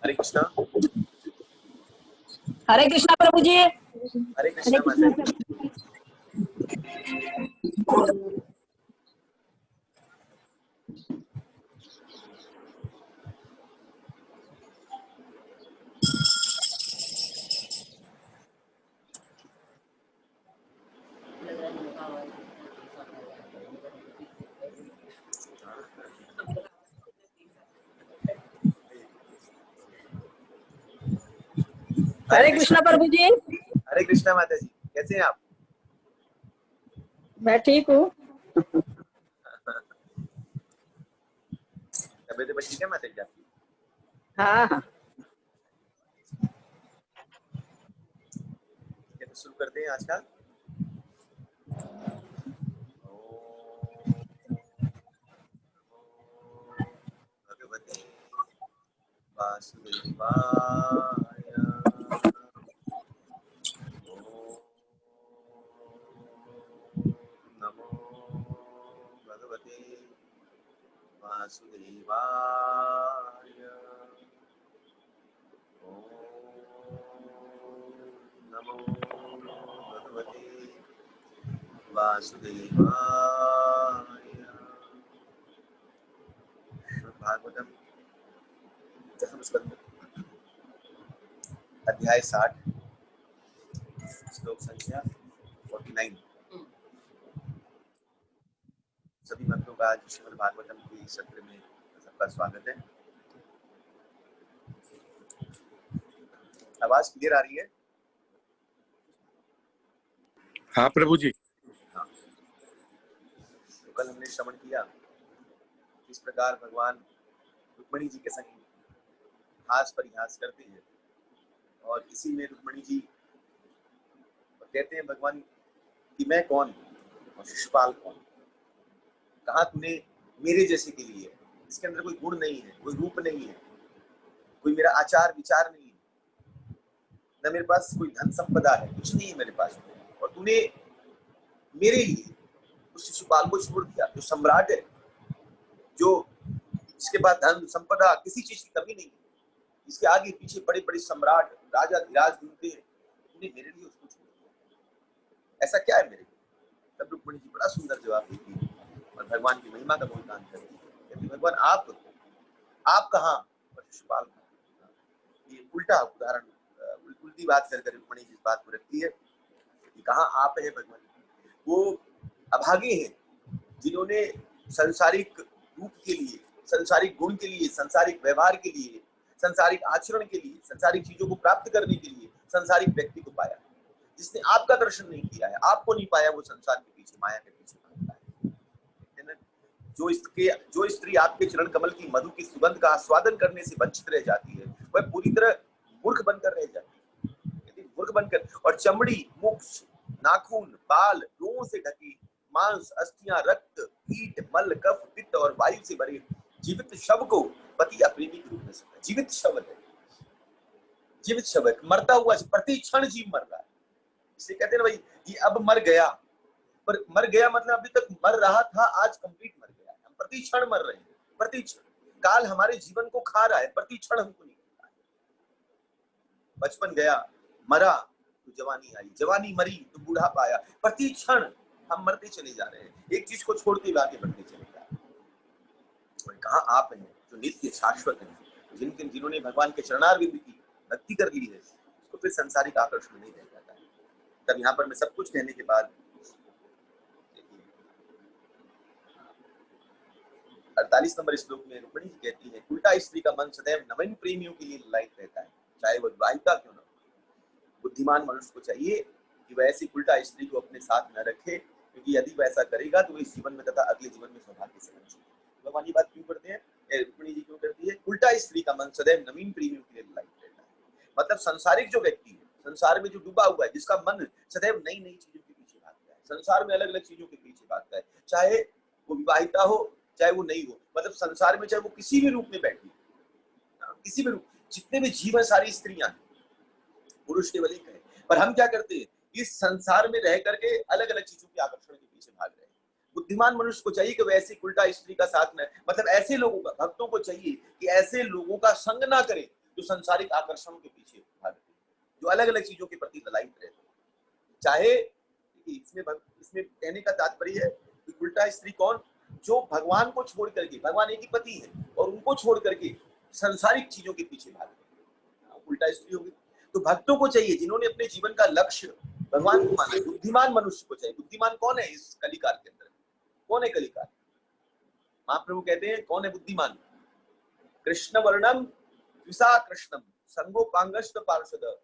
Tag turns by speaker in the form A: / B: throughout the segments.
A: हरे कृष्णा।
B: हरे कृष्णा प्रभु जी।
A: हरे कृष्णा माता जी।
B: हरे कृष्णा प्रभु जी।
A: हरे कृष्णा माता जी, कैसे हैं आप?
B: मैं ठीक हूँ।
A: तबीयत ठीक है माता जी आपकी?
B: हाँ हाँ।
A: तो शुरू करते हैं आज का। भगवते वासुदेवाय नमो भगवते वासुदेवाय नमो भगवते वासुदेवाय। भागवतम दशम स्कंद अध्याय 60 श्लोक संख्या 49। सभी मंत्रों का आज श्रीमद् भागवतम के इस सत्र में सबका स्वागत है। आवाज क्लियर आ रही है?
C: हाँ प्रभु जी।
A: हाँ, तो कल हमने श्रवण किया किस प्रकार भगवान रुक्मिणी जी के संग हास परिहास करते हैं और इसी में रुक्मिणी जी कहते हैं भगवान कि मैं कौन और शिशुपाल कौन, कहा तूने मेरे जैसे के लिए, इसके अंदर कोई गुण नहीं है, कोई रूप नहीं है, कोई मेरा आचार विचार नहीं है, न मेरे पास कोई धन संपदा है, कुछ नहीं है मेरे पास, और तूने मेरे लिए उस शिशुपाल को छोड़ दिया जो सम्राट है, जो जिसके पास धन संपदा किसी चीज की कमी नहीं है, इसके आगे पीछे बड़े बड़े सम्राट राजा धीराज घूमते हैं, तूने मेरे लिए उसको छोड़ दिया, ऐसा क्या है मेरे लिए? तब रुक्मिणी जी बड़ा सुंदर जवाब देती है और भगवान की महिमा का गुणगान करती है, कहती भगवान आप कहाँ और शिशुपाल कहाँ। ये उल्टा उदाहरण, उल्टी बात कर रुक्मिणी जी इस बात को रखती है कि कहाँ आप है भगवान, वो अभागे हैं जिन्होंने सांसारिक रूप के लिए, सांसारिक गुण के लिए, सांसारिक व्यवहार के लिए, सांसारिक आचरण के लिए, सांसारिक चीजों को प्राप्त करने के लिए सांसारिक व्यक्ति को पाया। जिसने आपका दर्शन नहीं किया है, आपको नहीं पाया, वो संसार के पीछे, माया के पीछे भागता है। जो स्त्री आपके चरण कमल की मधु की सुगंध का आस्वादन करने से वंचित रह जाती है, वह पूरी तरह मूर्ख बनकर रह जाती है। मूर्ख बनकर, और चमड़ी, मुख, नाखून, बाल, रोमों से ढकी, मांस, अस्थियां, रक्त, कीट, मल, कफ, पित्त और वायु से भरे जीवित शव को पति या प्रेमी के रूप में समझा। जीवित शव है, जीवित शव है, मरता हुआ, प्रति क्षण जीव मर रहा है। इसे कहते हैं ना भाई, ये अब मर गया, पर मर गया मतलब अभी तक मर रहा था, आज कंप्लीट मर गया। हम प्रति क्षण मर रहे हैं, प्रति क्षण काल हमारे जीवन को खा रहा है, प्रति क्षण हमको नहीं खा रहा है। बचपन गया, मरा तो जवानी आई, जवानी मरी तो बूढ़ापा आया, प्रति क्षण हम मरते चले जा रहे हैं, एक चीज को छोड़ते हुए आगे बढ़ते चले जा रहे हैं। कहाँ आप हैं जो नित्य शाश्वत हैं, जिन्होंने भगवान के चरणारविंद की भक्ति कर ली है, उसको फिर संसारिक आकर्षण नहीं रह जाता है। तब यहाँ पर मैं सब कुछ कहने के बाद 48 नंबर श्लोक में रुक्मिणी जी कहती है, उल्टा स्त्री का मन सदैव नवीन प्रेमियों के लिए ललायित रहता है, चाहे वह विवाहिता क्यों न हो। बुद्धिमान मनुष्य को चाहिए कि वह ऐसी उल्टा स्त्री को अपने साथ न रखे, क्योंकि यदि वह ऐसा करेगा तो इस जीवन में तथा अगले जीवन में सौभाग्य से वंचित होगा। भगवान ये बात क्यों करते हैं, रुक्मिणी जी क्यों करती है? उल्टा स्त्री का मन सदैव नवीन प्रेमियों के लिए ललायित रहता है। मतलब संसारिक जो व्यक्ति है, संसार में जो डूबा हुआ है, जिसका मन सदैव नई नई चीजों के पीछे भागता है, संसार में अलग अलग चीजों के पीछे भागता है, चाहे वो विवाहिता हो चाहे वो नहीं हो, मतलब संसार में चाहे वो किसी भी रूप में बैठी, किसी भी रूप, जितने भी जीव है सारी स्त्रियां हैं, पुरुष केवल एक है। पर हम क्या करते हैं, इस संसार में रह करके अलग अलग चीजों के आकर्षण के पीछे भाग रहे हैं। बुद्धिमान मनुष्य को चाहिए कि वह ऐसी उल्टा स्त्री का साथ न, मतलब ऐसे लोगों का, भक्तों को चाहिए कि ऐसे लोगों का संग ना करे जो संसारिक आकर्षणों के पीछे भागते हैं, जो अलग अलग चीजों के प्रति ललायित रहते हैं। चाहे इसमें कहने का तात्पर्य है कि उल्टा स्त्री कौन, जो भगवान को छोड़ करके, भगवान एक ही पति है और उनको छोड़ करके संसारिक चीजों के पीछे भागते, उल्टा स्त्री होगी। तो भक्तों को चाहिए जिन्होंने अपने जीवन का लक्ष्य भगवान को माना है, बुद्धिमान मनुष्य को चाहिए। बुद्धिमान कौन है इस कलिकाल के अंदर, कौन है कलिकाल? महाप्रभु कहते हैं कौन है बुद्धिमान? कृष्ण वर्णम विसा कृष्णम संगोपांगस्त पार्षद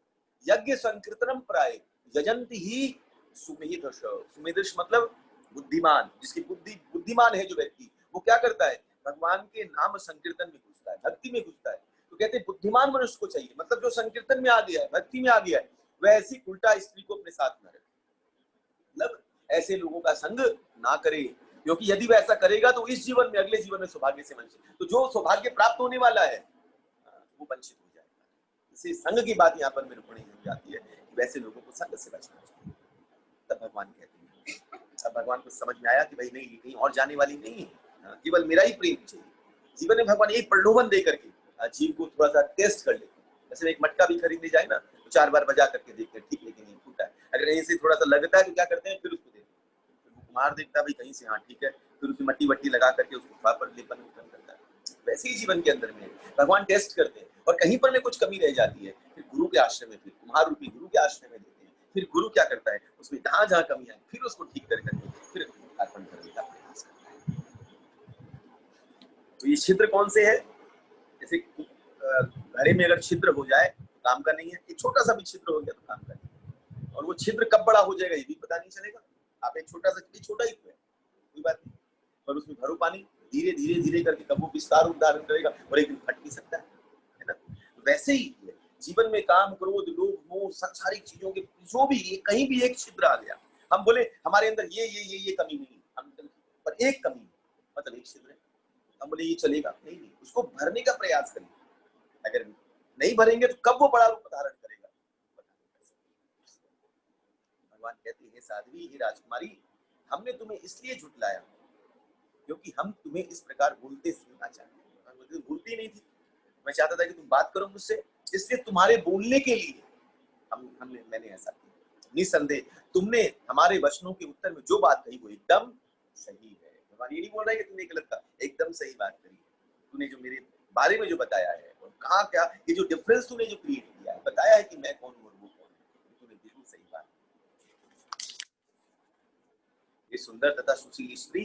A: यज्ञ संकीर्तनम प्राय यजंती ही सुमेधश। सुमेधश मतलब बुद्धिमान, जिसकी बुद्धिमान है जो व्यक्ति, वो क्या करता है, भगवान के नाम संकीर्तन में घुसता है, भक्ति में घुसता है। तो कहते हैं बुद्धिमान मनुष्य को चाहिए, मतलब जो संकीर्तन में आ गया है, भक्ति में आ गया है, वह ऐसी उल्टा स्त्री को अपने साथ न रखे, मतलब ऐसे लोगों का संग ना करे, क्योंकि यदि वह ऐसा करेगा तो इस जीवन में अगले जीवन में सौभाग्य से वंचित, तो जो सौभाग्य प्राप्त होने वाला है वो वंचित हो जाएगा। इसे संग की बात यहाँ पर मेरे को नहीं समझ आती है कि वैसे लोगों को संग से बचना चाहिए। तब भगवान कहते हैं, अब भगवान को समझ में आया कि भाई नहीं, कहीं और जाने वाली नहीं है, केवल मेरा ही प्रेम चाहिए। जीवन में भगवान यही प्रलोभन दे करके जीव को थोड़ा सा टेस्ट कर लेते हैं। जैसे एक मटका भी खरीदने जाए ना, तो 4 बार बजा करके देखते हैं, ठीक है कि नहीं, फूटा है, अगर यहीं से थोड़ा सा लगता है तो क्या करते हैं, फिर उसको देखते हैं, कुम्हार देखता है भाई कहीं से, हाँ ठीक है, फिर उसमें मट्टी वट्टी लगा करके उसको थोड़ा पर लेपन वेपन करता है। वैसे ही जीवन के अंदर में भगवान टेस्ट करते हैं, और कहीं पर में कुछ कमी रह जाती है, फिर गुरु के आश्रय में, फिर कुम्हार रूपी गुरु के आश्रय में देते हैं। फिर गुरु क्या करता है, उसमें जहां जहां कमी है फिर उसको ठीक कर करके फिर अर्पण करने का प्रयास करता है। तो ये छिद्र कौन से है? जैसे घड़े में अगर छिद्र हो जाए तो काम का नहीं है, एक छोटा सा भी छिद्र हो गया तो काम का नहीं है। और वो छिद्र कब बड़ा हो जाएगा ये भी पता नहीं चलेगा। आप एक छोटा सा, छोटा ही तो है, कोई बात नहीं, पर उसमें भरो पानी, धीरे धीरे धीरे करके कब वो विस्तार रूप धारण करेगा और एक दिन फट भी सकता है ना। वैसे ही है जीवन में, काम, क्रोध, लोभ, मोह, सांसारिक चीजों के जो भी कहीं भी एक छिद्र आ गया, हम बोले हमारे अंदर ये कमी नहीं है, पर एक कमी मतलब एक छिद्र है, हम बोले ये चलेगा नहीं, उसको भरने का प्रयास करिए। अगर नहीं भरेंगे तो कब वो बड़ा रूप धारण करेगा। भगवान कहते हैं साध्वी, हे राजकुमारी, हमने तुम्हें इसलिए झुठलाया क्योंकि हम तुम्हें इस प्रकार बोलते सुनना चाहते हैं। बोलती नहीं थी, मैं चाहता था कि तुम बात करो मुझसे, इसलिए तुम्हारे बोलने के लिए मैंने ऐसा किया। निसंदेह तुमने हमारे वचनों के उत्तर में जो बात कही वो एकदम सही है। भगवान ये नहीं बोल रहा है कि तुमने गलत कहा, एकदम सही बात कही। तूने जो मेरे बारे में जो बताया है और कहा क्या, ये जो डिफरेंस तूने जो क्रिएट किया है, बताया है कि मैं कौन हूँ और वो कौन है, तूने बिल्कुल सही बात। ये सुंदर तथा सुशील स्त्री,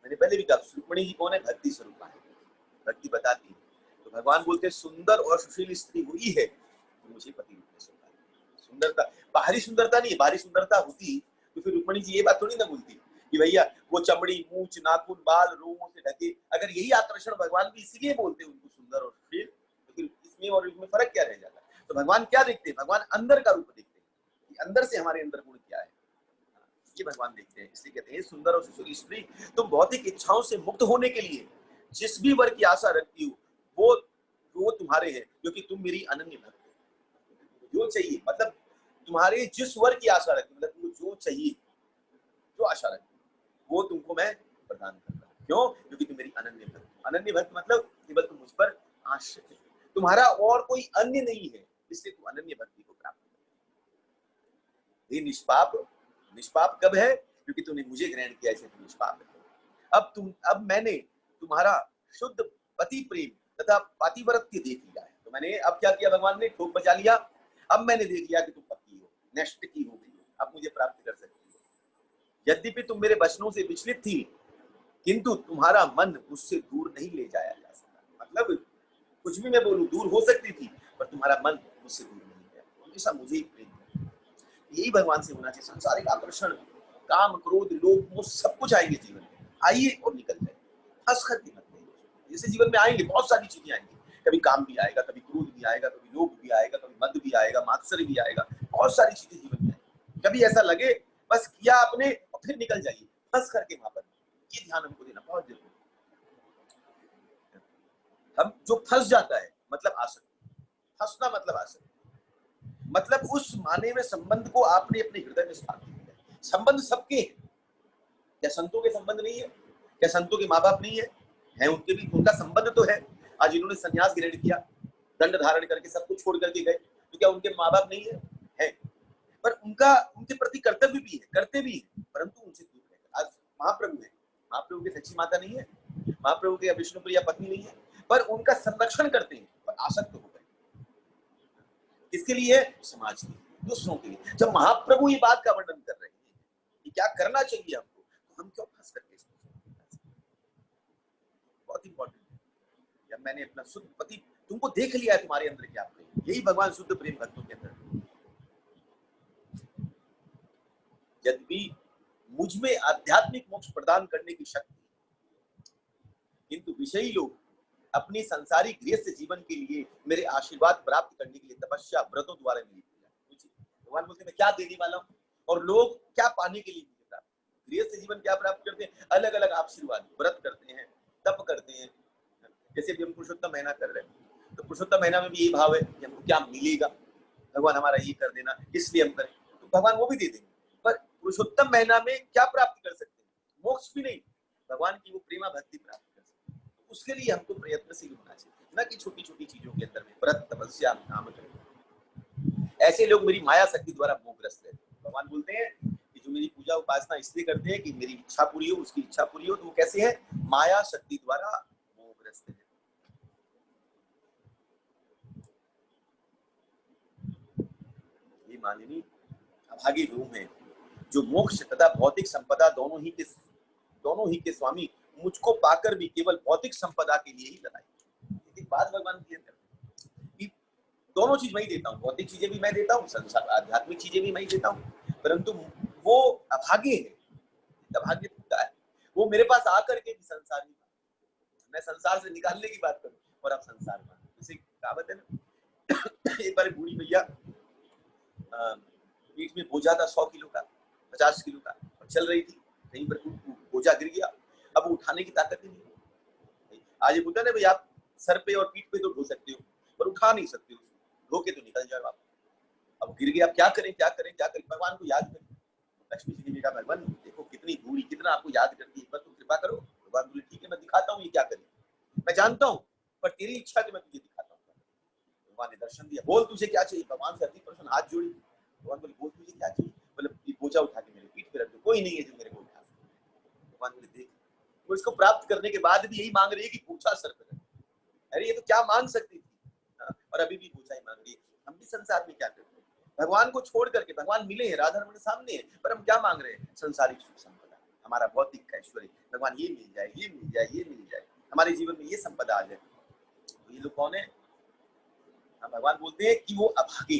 A: मैंने पहले भी कहा रुक्मिणी जी कौन है? भक्ति स्वरूपा है, भक्ति बताती है। तो भगवान बोलते हैं सुंदर और सुशील स्त्री वही है तो मुझे पति रूप में स्वीकार। सुंदरता बाहरी सुंदरता नहीं है, बाहरी सुंदरता होती तो फिर रुक्मिणी जी ये बात थोड़ी ना बोलती कि भैया वो चमड़ी, मूंछ, नाखून, बाल, रोमों से ढके। अगर यही आकर्षण भगवान भी इसीलिए बोलते उनको सुंदर और सुशील, तो फिर इसमें और इसमें फर्क क्या रह जाता है? तो भगवान क्या देखते हैं? भगवान अंदर का रूप देखते हैं कि अंदर से हमारे अंदर गुण क्या है, ये भगवान देखते हैं। इसलिए कहते हैं सुंदर और सुशील स्त्री, तुम भौतिक इच्छाओं से मुक्त होने के लिए जिस भी वर की आशा रखती हो वो तुम्हारे है, क्योंकि तुम मेरी अनन्य भक्त हो। जो चाहिए मतलब तुम्हारे जिस वर की आशा रखती, मतलब तुमको जो चाहिए, जो आशा रखती वो तुमको मैं प्रदान करता हूँ। क्यों? क्योंकि तुम मेरी अनन्य भक्त हो। अनन्य भक्त मतलब केवल तुम मुझ पर आश्रित है, तुम्हारा और कोई अन्य नहीं है, इसलिए तुम अनन्य भक्ति को प्राप्त कर। ये निष्पाप कब है? क्योंकि तूने मुझे ग्रहण किया, इसलिए तुम निष्पाप है। अब मैंने तुम्हारा शुद्ध पति प्रेम तथा पातिव्रत्य देख लिया है। तो मैंने अब क्या किया? भगवान ने ठोक बजा लिया। अब मैंने देख लिया कि तुम पति हो, नष्ट की हो गई हो, अब मुझे प्राप्त कर सकती हो। यद्यपि तुम मेरे वचनों से विचलित थी, किंतु तुम्हारा मन मुझसे दूर नहीं ले जाया जा सकता। मतलब कुछ भी मैं बोलूं दूर हो सकती थी, पर तुम्हारा मन मुझसे दूर नहीं गया, हमेशा मुझे ही प्रेम है। यही भगवान से होना चाहिए। सांसारिक आकर्षण, काम, क्रोध, लोभ, वो सब कुछ आएंगे जीवन में, आइए और निकल जाए, हंस कर मत नहीं। जैसे जीवन में आएंगे बहुत सारी चीजें आएंगी, कभी काम भी आएगा, कभी क्रोध भी आएगा, कभी लोभ भी आएगा, कभी मद भी आएगा, मात्सर्य भी आएगा, बहुत सारी चीजें जीवन में आएंगी। कभी ऐसा लगे बस किया आपने और फिर निकल जाइए हंस करके वहां पर। ये ध्यान हमको देना बहुत जरूरी है। हम जो फंस जाता है मतलब आसक्ति, फंसना मतलब आसक्ति, मतलब उस माने में संबंध को आपने अपने हृदय में स्थापित किया। संबंध सबके हैं, क्या संतों के संबंध नहीं है? क्या संतों के माँ बाप नहीं है? हैं, उनके भी, उनका संबंध तो है। आज इन्होंने संन्यास ग्रहण किया, दंड धारण करके सब कुछ छोड़ करके गए, तो क्या उनके माँ बाप नहीं है? है, पर उनके प्रति कर्तव्य भी है, करते भी है, परंतु उनसे दूर रहकर। आज महाप्रभु है, महाप्रभु की सच्ची माता नहीं है, महाप्रभु की विष्णुप्रिया पत्नी नहीं है, पर उनका संरक्षण करते हैं, पर आसक्त हो गए। किसके लिए? समाज के लिए, दूसरों के लिए। जब महाप्रभु ये बात का वर्णन कर रहे हैं कि क्या करना चाहिए हमको, तो हम क्यों फंस करके बहुत इंपॉर्टेंट है। जब मैंने अपना शुद्ध पति तुमको देख लिया है, तुम्हारे अंदर क्या प्रेम, यही भगवान शुद्ध प्रेम भक्तों के अंदर। यद्यपि मुझ में आध्यात्मिक मोक्ष प्रदान करने की शक्ति, किंतु विषयी लोग अपनी सांसारिक गृहस्थ जीवन के लिए मेरे आशीर्वाद प्राप्त करने के लिए तपस्या व्रतों द्वारा मिली। भगवान बोलते मैं क्या देने वाला हूँ और लोग क्या पाने के लिए मुझे प्राप्त। गृहस्थ जीवन क्या प्राप्त करते हैं? अलग अलग आशीर्वाद, व्रत करते हैं, तप करते हैं। जैसे भी हम पुरुषोत्तम महीना कर रहे हैं, तो पुरुषोत्तम महीना में भी यही भाव है कि हमको क्या मिलेगा, भगवान हमारा ये कर देना, इसलिए हम करें, तो भगवान वो भी दे देंगे। पर पुरुषोत्तम महीना में क्या प्राप्त कर सकते हैं? मोक्ष भी नहीं, भगवान की वो प्रेमा भक्ति प्राप्त कर सकते हैं। तो उसके लिए हमको प्रयत्नशील होना चाहिए, ना कि छोटी छोटी चीजों के अंदर में व्रत, तपस्या, नाम करें। ऐसे लोग मेरी माया शक्ति द्वारा मोहग्रस्त रहते हैं। भगवान बोलते हैं कि जो मेरी पूजा उपासना इसलिए करते हैं कि मेरी इच्छा पूरी हो, उसकी इच्छा पूरी हो, तो वो कैसे है? माया शक्ति द्वारा मोहग्रस्त है। ये मानिनी अभागी रूम है, जो मोक्ष तथा भौतिक संपदा दोनों ही के स्वामी मुझको पाकर भी केवल भौतिक संपदा के लिए ही लड़ाई। एक बात भगवान क्लियर करते हैं कि दोनों चीज मैं ही देता हूँ, भौतिक चीजें भी मैं देता हूँ, संसार आध्यात्मिक चीजें भी मैं ही देता हूँ, परंतु वो अभागे है, अभागे टूटा है, वो मेरे पास आकर के भी संसार नहीं, मैं संसार से निकालने की बात करूं और आप संसार में, जैसे कहावत है ना, एक बार बूढ़ी भैया पीठ में बोझा था 100 किलो का, 50 किलो का, और चल रही थी, कहीं पर बोझा गिर गया, अब उठाने की ताकत ही नहीं। आज ये बोलता है ना भाई, आप सर पे और पीठ पे तो ढो सकते हो पर उठा नहीं सकते हो, ढो के तो निकल जाओ आप। अब गिर गया, अब क्या करें क्या करें क्या करें, भगवान को याद करें। लक्ष्मी जी ने कहा भगवान देखो कितनी बूढ़ी, कितना आपको याद करती है, एक बार तो कृपा करो। भगवान बोले ठीक है मैं दिखाता हूँ ये क्या करें, मैं जानता हूँ पर तेरी इच्छा कि मैं तुझे दिखाता हूँ। भगवान ने दर्शन दिया, बोल तुझे क्या चाहिए, भगवान से अति प्रसन्न हाथ जोड़ी, भगवान बोले बोल तुझे क्या चाहिए, बोले ये बोझा उठा के मेरे पीठ पे रख दो, कोई नहीं है जो मेरे को उठा सके। भगवान बोले देख, वो इसको प्राप्त करने के बाद भी यही मांग रही है कि बोझा सर पे रख, अरे ये तो क्या मांग सकती थी, और अभी भी बोझा ही मांग रही है। हम भी संसार में क्या करते हैं, भगवान को छोड़ करके, भगवान मिले हैं, राधा रमण सामने है, पर हम क्या मांग रहे हैं, संसारिक सुख संपदा, हमारा भौतिक ऐश्वर्य, भगवान ये मिल जाए ये मिल जाए ये मिल जाए, हमारे जीवन में ये संपदा आ जाए। तो ये लोग कौन है, भगवान बोलते हैं कि वो अभागे,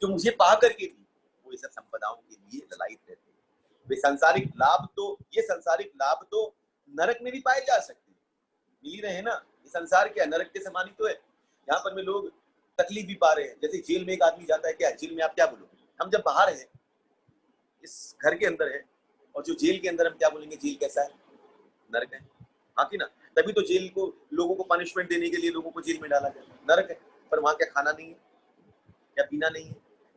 A: जो मुझे पा करके भी वो ये सब संपदाओं के लिए ललायित रहते हैं। वे सांसारिक लाभ तो, ये सांसारिक लाभ तो नरक में भी पाए जा सकते हैं, मिल ही रहे हैं ना, ये संसार क्या नरक के समान ही तो है। यहाँ पर में लोग तकलीफ भी पा रहे हैं, जैसे जेल में एक आदमी जाता है, क्या जेल में आप क्या बोलोगे, हम जब बाहर हैं, इस घर के अंदर है, और जो जेल के अंदर हम क्या बोलेंगे, जेल कैसा है, नरक है, हाँ कि ना, तभी तो जेल को, लोगों को पनिशमेंट देने के लिए लोगों को जेल में डाला जाए, नरक है। पर वहां क्या खाना नहीं है, क्या पीना नहीं है,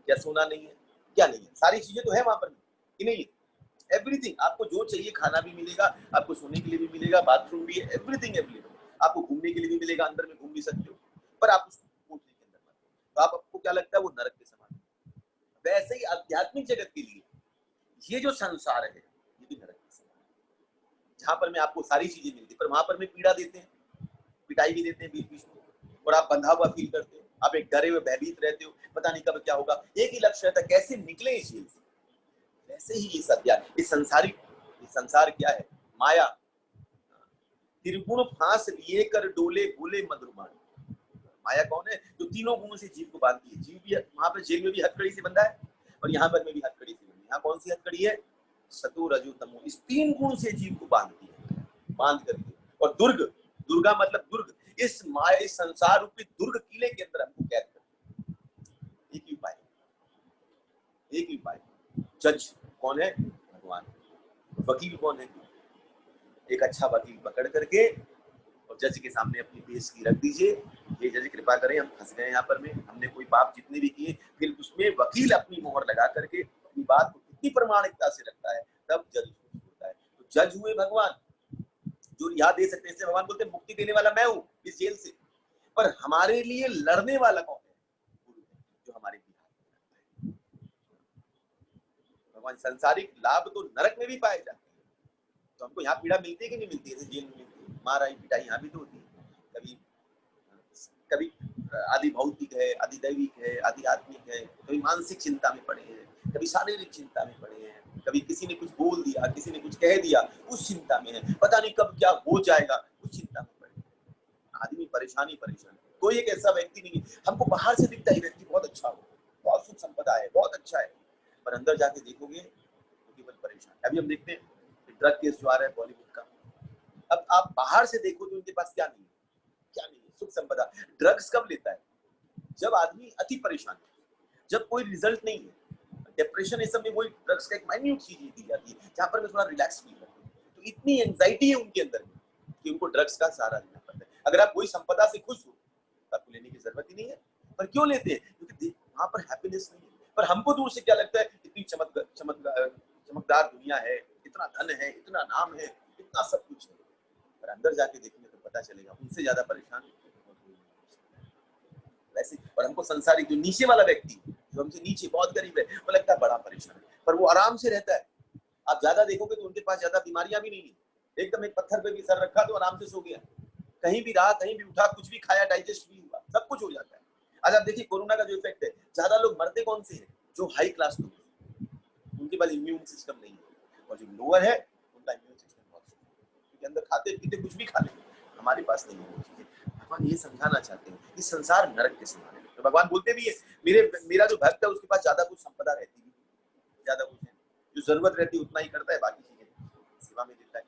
A: क्या सोना नहीं है, क्या नहीं है, सारी चीजें तो है वहां पर कि नहीं है, एवरीथिंग, आपको जो चाहिए खाना भी मिलेगा, आपको सोने के लिए भी मिलेगा, बाथरूम भी है, एवरीथिंग अवेलेबल, आपको घूमने के लिए भी मिलेगा, अंदर में घूम भी सकते हो, पर आप उसको कोठरी के अंदर मत, तो आपको क्या लगता है वो नरक के समान। वैसे ही आध्यात्मिक जगत के लिए ये जो संसार है ये भी नरक के समान है, जहां पर में आपको सारी चीजें मिलती है, पर वहां पर में पीड़ा देते हैं, पिटाई भी देते हैं बीच बीच में, और आप बंधा हुआ फील करते हो, आप एक डरे हुए भयभीत रहते हो, पता नहीं कब क्या होगा, एक ही लक्ष्य रहता है कैसे निकले इस जेल से। वैसे ही ये सत्या, ये संसारिक, ये संसार क्या है, माया, त्रिगुण फांस लिए कर डोले बोले मधुरमान। माया कौन है, जो तीनों गुणों से जीव को बांधती है, जीव भी वहां पर जेल में भी हथकड़ी से बंधा है, और यहाँ पर में भी हथकड़ी से बंधी है। यहाँ कौन सी हथकड़ी है, सतो रजो तमो, इस 3 गुण से जीव को बांधती है, बांध करके, और दुर्ग, दुर्गा मतलब दुर्ग, इस माया, इस संसार रूपी दुर्ग किले के अंदर हमको कैद करती है। एक ही उपाय, एक ही उपाय, जज कौन है, भगवान। वकील कौन है, एक अच्छा वकील पकड़ करके और जज के सामने अपनी पेश की रख दीजिए, ये जज कृपा करें हम फंस गए यहाँ पर में, हमने कोई पाप जितने भी किए, फिर उसमें वकील अपनी मोहर लगा करके अपनी बात को कितनी प्रमाणिकता से रखता है, तब जज होता है। तो जज हुए भगवान, जो रिहा दे सकते हैं, भगवान बोलते हैं मुक्ति देने वाला मैं हूँ इस जेल से, पर हमारे लिए लड़ने वाला कौन है, गुरु, जो हमारे बिहार। भगवान संसारिक लाभ तो नरक में भी पाए जाते हैं, तो हमको यहाँ पीड़ा मिलती है कि नहीं मिलती है, जेल में मिलती है, माराई पिटाई यहाँ भी तो होती है, कभी कभी आदि भौतिक है, आदि दैविक है, आदि आत्मिक है, कभी मानसिक चिंता में पड़े हैं, कभी शारीरिक चिंता में पड़े हैं, कभी किसी ने कुछ बोल दिया, किसी ने कुछ कह दिया, उस चिंता में है, पता नहीं कब क्या हो जाएगा, उस चिंता में पड़े। आदमी परेशानी परेशान, कोई एक ऐसा व्यक्ति नहीं है, हमको बाहर से दिखता है व्यक्ति बहुत अच्छा हो, बहुत सुख संपदा है, बहुत अच्छा है, पर अंदर जाके देखोगे तो केवल परेशान। अभी हम देखते हैं ड्रग केस जो आ रहा है बॉलीवुड का, अब आप बाहर से देखो तो उनके पास क्या नहीं है, क्या नहीं है, सुख संपदा। ड्रग्स कब लेता है, जब आदमी अति परेशान है, जब कोई रिजल्ट नहीं है, डिप्रेशन इस समय वही ड्रग्स का एक माइन्यूट चीज दी जाती है, जहां पर मैं थोड़ा रिलैक्स फील करता हूँ, तो इतनी एंजाइटी है उनके अंदर कि उनको ड्रग्स का सहारा लेना पड़ता है। अगर आप कोई संपदा से खुश हो तो आपको लेने की जरूरत ही नहीं है, पर क्यों लेते हैं, क्योंकि वहां पर हैप्पीनेस नहीं है। पर हमको दूर से क्या लगता है, इतनी चमकदार दुनिया है, इतना धन है, इतना नाम है, इतना सब कुछ है, पर अंदर जाके देखेंगे तो पता चलेगा उनसे ज्यादा परेशान वैसे। और हमको संसारिक जो नीचे वाला व्यक्ति, जो हमसे नीचे बहुत गरीब है, वो लगता है बड़ा परेशान है, पर वो आराम से रहता है। आप ज्यादा देखोगे तो उनके पास ज्यादा बीमारियां भी नहीं है, एकदम एक पत्थर पे भी सर रखा तो आराम से सो गया, कहीं भी रहा, कहीं भी उठा, कुछ भी खाया, डाइजेस्ट भी हुआ, सब कुछ हो जाता है। आज आप देखिए कोरोना का जो इफेक्ट है, ज्यादा लोग मरते कौन से हैं, जो हाई क्लास लोग, उनके पास इम्यून सिस्टम नहीं है, और जो लोअर है उनका इम्यून सिस्टम बहुत, क्योंकि अंदर खाते पीते कुछ भी खा लेंगे, हमारे पास नहीं है वो चीजें। भगवान ये समझाना चाहते हैं कि संसार नरक के समान है। तो भगवान बोलते भी है, मेरा जो भक्त है उसके पास ज्यादा कुछ संपदा रहती नहीं, ज्यादा कुछ है, जो जरूरत रहती है उतना ही करता है, बाकी चीजें सेवा में देता है।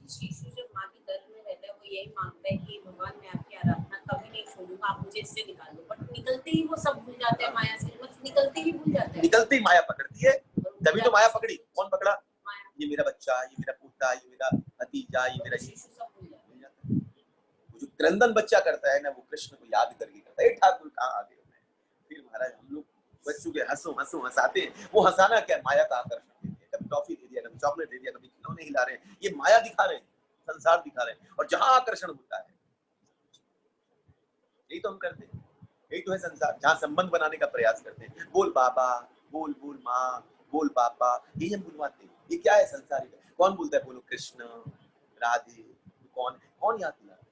D: शिशु जब माँ की गर्भ में रहता है वो यही मांगता है कि भगवान मैं आपकी आराधना कभी नहीं छोड़ूंगा, आप मुझे इससे निकाल दो, बट निकलते ही वो सब भूल जाते हैं माया से, बस निकलते ही भूल जाते हैं।
A: निकलते ही माया पकड़ती है, तभी तो माया पकड़ी। कौन पकड़ा? ये मेरा बच्चा, ये मेरा पोता, ये मेरा भतीजा, ये मेरा
D: शिशु सब भूल जाते हैं।
A: वो जो क्रंदन बच्चा करता है ना, वो कृष्ण को याद करके करता है, ठाकुर कहाँ आ गए। फिर महाराज हम लोग बच्चों के हंसो हंसाते हैं, वो हंसाना क्या, माया का आकर्षण देते हैं। कभी टॉफी दे दिया, कभी चॉकलेट दे दिया, कभी खिलौने हिला रहे हैं, ये माया दिखा रहे हैं, संसार दिखा रहे हैं। और जहां आकर्षण होता है, यही तो हम करते हैं, यही तो है संसार, जहां संबंध बनाने का प्रयास करते हैं। बोल बाबा, बोल बोल माँ, बोल पापा, यही हम बुलवाते हैं। ये क्या है? संसार। कौन बोलता है बोलो कृष्ण, राधे? कौन याद दिला रहा है?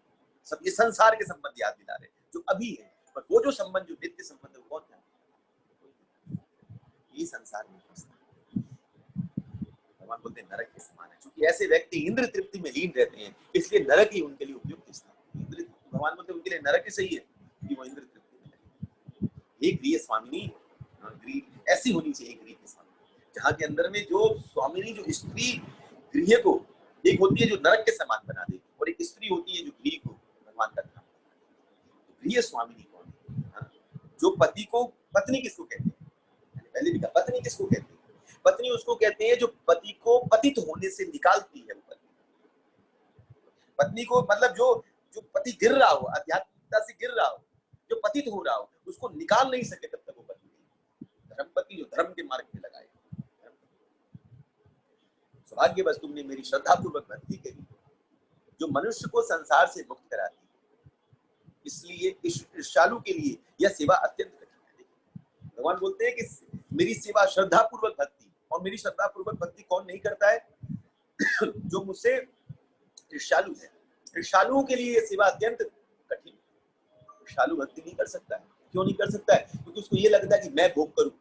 A: सब ये संसार के संबंध याद दिला रहे हैं जो अभी है, पर वो जो संबंध, जो नित्य संबंध है, वो कौन है? ये संसार में फंसता है। भगवान बोलते हैं नरक के समान है, क्योंकि ऐसे व्यक्ति इंद्र तृप्ति में लीन रहते हैं, इसलिए नरक ही उनके लिए उपयुक्त स्थान। इंद्र, भगवान बोलते हैं उनके लिए नरक ही सही है कि वो इंद्र तृप्ति में लगे। एक गृह स्वामिनी, गृह ऐसी होनी चाहिए, गृह के स्वामी, जहाँ के अंदर में जो स्वामिनी, जो स्त्री गृह को, एक होती है जो नरक के समान बना दे, और एक स्त्री होती है जो गृह को भगवान का धाम बना दे। गृह स्वामिनी कौन है? जो पति को, पत्नी किसको कहते हैं? पहले भी कहा, पत्नी किसको कहते हैं? पत्नी उसको कहते हैं जो पति को पतित होने से निकालती है। पत्नी को मतलब जो जो पति गिर रहा हो, आध्यात्मिकता से गिर रहा हो, जो पतित हो रहा हो, उसको निकाल नहीं सके तब तक वो पति नहीं। धर्मपति जो धर्म के मार्ग पे लगाए। सौभाग्य बस तुमने मेरी श्रद्धापूर्वक भक्ति करी, जो मनुष्य को संसार से मुक्त कराती है। इसलिए ईर्ष्यालु के लिए यह सेवा अत्यंत कठिन है। भगवान बोलते हैं कि मेरी सेवा श्रद्धापूर्वक भक्ति, और मेरी श्रद्धापूर्वक भक्ति कौन नहीं करता है? जो मुझसे ईर्ष्यालु है। ईर्ष्यालुओं के लिए यह सेवा अत्यंत कठिन है। ईर्ष्यालु भक्ति नहीं कर सकता है। क्यों नहीं कर सकता है? क्योंकि उसको ये लगता है कि मैं भोग करूं,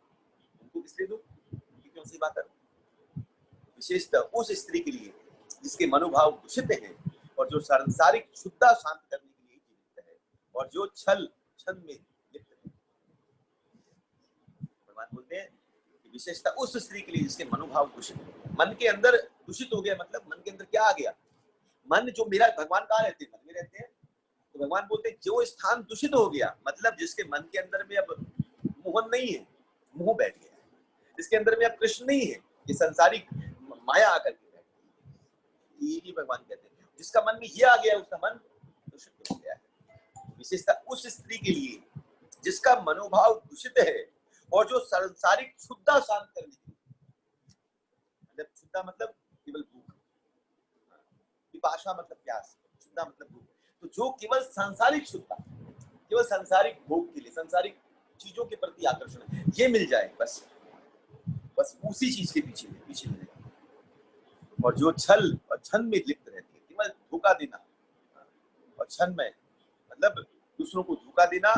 A: उनको किसलिए दूं, क्यों सेवा करूं। विशेषतः उस स्त्री के लिए जिसके मनोभाव दूषित हैं, और जो सांसारिक शुद्धता शांत करने के लिए जीवित है, और जो छल छंद में लिप्त है। भगवान बोलते हैं कि विशेषतः उस स्त्री के लिए जिसके मनोभाव दूषित है। मन के अंदर दूषित हो गया, मतलब मन के अंदर क्या आ गया? मन जो मेरा, भगवान कहाँ रहते हैं? मन में रहते हैं। तो भगवान बोलते हैं जो स्थान दूषित हो गया, मतलब जिसके मन के अंदर में अब मोहन नहीं है, मोह बैठ गया है, जिसके अंदर में अब कृष्ण नहीं है, ये संसारिक माया आकर के बैठ, ये भी भगवान कहते हैं जिसका मन में ये आ गया, उसका मन दूषित हो गया है। विशेषतः उस स्त्री के लिए जिसका मनोभाव दूषित है, और जो संसारिक शुद्धता शांत करने के लिए, मतलब शुद्धता मतलब केवल भूख, पिपाशा मतलब प्यास, शुद्धता मतलब भूख, तो जो केवल सांसारिक शुद्धता, केवल सांसारिक भोग के लिए, सांसारिक चीजों के प्रति आकर्षण है, ये मिल जाए बस उसी चीज के पीछे मिले। और जो छल और छल में लिप्त रहती है, केवल धोखा देना और छल में, मतलब दूसरों को धोखा देना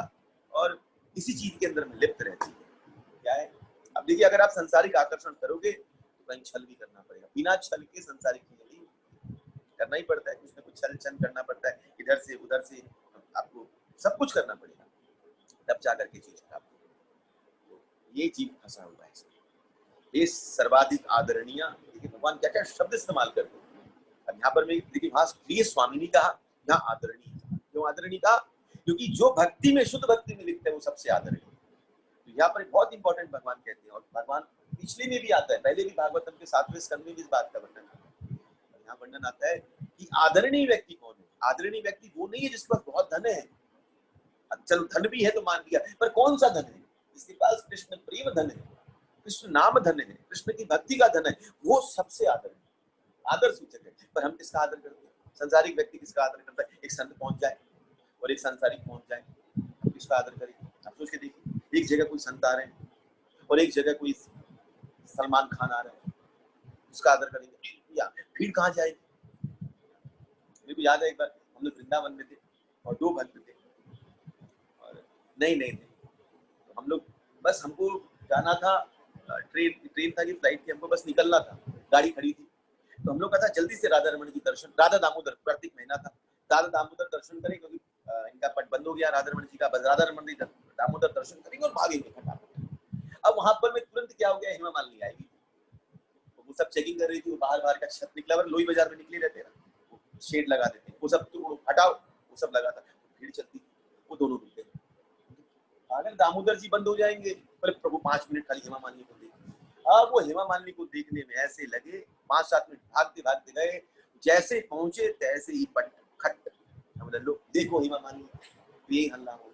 A: और इसी चीज के अंदर में लिप्त रहती है। क्या है? अब देखिए, अगर आप सांसारिक आकर्षण करोगे तो कहीं छल भी करना पड़ेगा। बिना छल के सांसारिक चीजें करना ही पड़ता है, कुछ ना कुछ छल करना पड़ता है, इधर से उधर से आपको सब कुछ करना पड़ेगा, तब जाकर के चीज प्राप्त होगी। ये जीव फंसा हुआ है इसमें। ये सर्वाधिक आदरणीय, देखिए भगवान क्या क्या शब्द इस्तेमाल करते हैं। अब यहाँ पर देखिए, वहां प्रिय स्वामिनी कहा, यहाँ आदरणीय। क्यों आदरणीय कहा? क्योंकि जो भक्ति में, शुद्ध भक्ति में लिखते हैं, वो सबसे आदरणीय। तो यहाँ पर बहुत इंपॉर्टेंट भगवान कहते हैं, और भगवान पिछले में भी आता है, पहले भी भागवतम के 7वें स्कंद में भी इस बात का वर्णन आता है। यहाँ वर्णन आता है कि आदरणीय व्यक्ति कौन है। आदरणीय व्यक्ति वो नहीं है जिसके पास बहुत धन है, चलो धन भी है तो मान लिया, पर कौन सा धन है? जिसके पास कृष्ण प्रेम धन है, कृष्ण नाम धन है, कृष्ण की भक्ति का धन है, वो सबसे आदर है, आदर सूचक है। पर हम किसका आदर करते हैं? संसारिक व्यक्ति किसका आदर करता है? एक संत पहुंच जाए और एक संसारिक पहुंच जाए, हम किसका आदर करेंगे? आप सोच के देखिए, एक जगह कोई संत आ रहे हैं और एक जगह कोई सलमान खान आ रहे हैं, उसका आदर करेंगे या भीड़ कहाँ जाएगी? मेरे को याद है एक बार हम लोग वृंदावन में थे और 2 भक्त थे और नहीं थे, तो हम लोग बस, हमको जाना था, ट्रेन था कि फ्लाइट थी, हमको बस निकलना था, गाड़ी खड़ी थी, तो हम लोग का था जल्दी से राधा रमन की दर्शन, राधा दामोदर, कार्तिक महीना था, राधा दामोदर दर्शन करें क्योंकि इनका पट बंद हो गया राधा रमन जी का, बस राधा रमन जी दामोदर दर्शन करेंगे और भागेंगे फटाफट। अब वहां पर में तुरंत क्या हो गया, हेमा मालिनी आएगी, तो वो सब चेकिंग कर रही थी, वो बाहर का छत निकला, लोई बाजार में निकले रहते ना, शेड लगा देते, वो सब हटाओ, वो सब लगा था, भीड़ चलती, वो दोनों रुकते, अगर दामोदर जी बंद हो जाएंगे, बोले प्रभु 5 मिनट खाली हेमा मालिनी को देख। अब वो हेमा मालिनी को देखने में ऐसे लगे 5-7 मिनट भागते भागते गए, जैसे पहुंचे तैसे ही पट खट, बोले लो देखो हेमा मालिनी, यही हल्ला हो।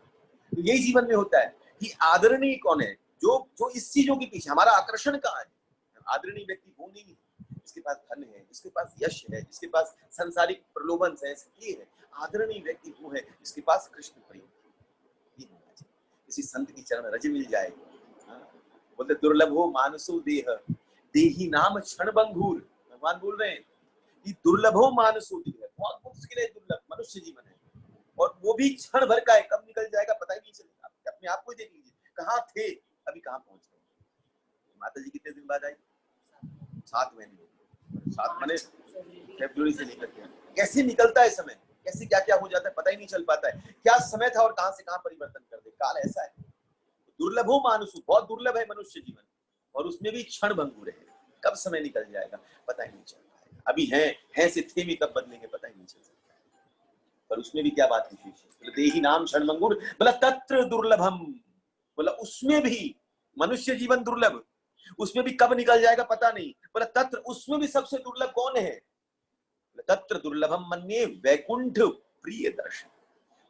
A: तो यही जीवन में होता है कि आदरणीय कौन है, जो इस चीजों के पीछे हमारा आकर्षण कहाँ है। आदरणीय व्यक्ति वो नहीं है जिसके पास धन है, जिसके पास यश है, जिसके पास संसारिक प्रलोभन है, ये है। आदरणीय व्यक्ति वो है जिसके पास कृष्ण प्रेम, किसी संत की चरण रज मिल जाए। बोलते दुर्लभ हो मानसो देह, देही नाम क्षण बंगूर, भगवान बोल रहे हैं कि दुर्लभ हो मानसो देह, बहुत मुश्किल है दुर्लभ मनुष्य जीवन है, और वो भी क्षण भर का है, कब निकल जाएगा पता ही नहीं चलेगा। अपने आप को देख लीजिए, कहाँ थे अभी कहाँ पहुंच गए। माता जी कितने दिन बाद आई, 7 महीने, 7 महीने फरवरी से लेकर के, कैसे निकलता है समय, कैसे क्या क्या हो जाता है पता ही नहीं चल पाता है, क्या समय था और कहां से कहां परिवर्तन कर दे, काल ऐसा है। दुर्लभ हो मानुषु, बहुत दुर्लभ है मनुष्य जीवन, और उसमें भी क्षण भंगुर है, कब समय निकल जाएगा पता ही नहीं चल पाएगा। अभी है से थे भी कब बदलेंगे पता ही नहीं चल सकता है, पर उसमें भी क्या बात विशेष है, देही नाम क्षण भंगुर, बोला तत्र दुर्लभम, बोला उसमें भी मनुष्य जीवन दुर्लभ, उसमें भी कब निकल जाएगा पता नहीं, बोला तत्र उसमें भी सबसे दुर्लभ कौन है, तत्र दुर्लभम मन्ये वैकुंठ प्रिय दर्शन,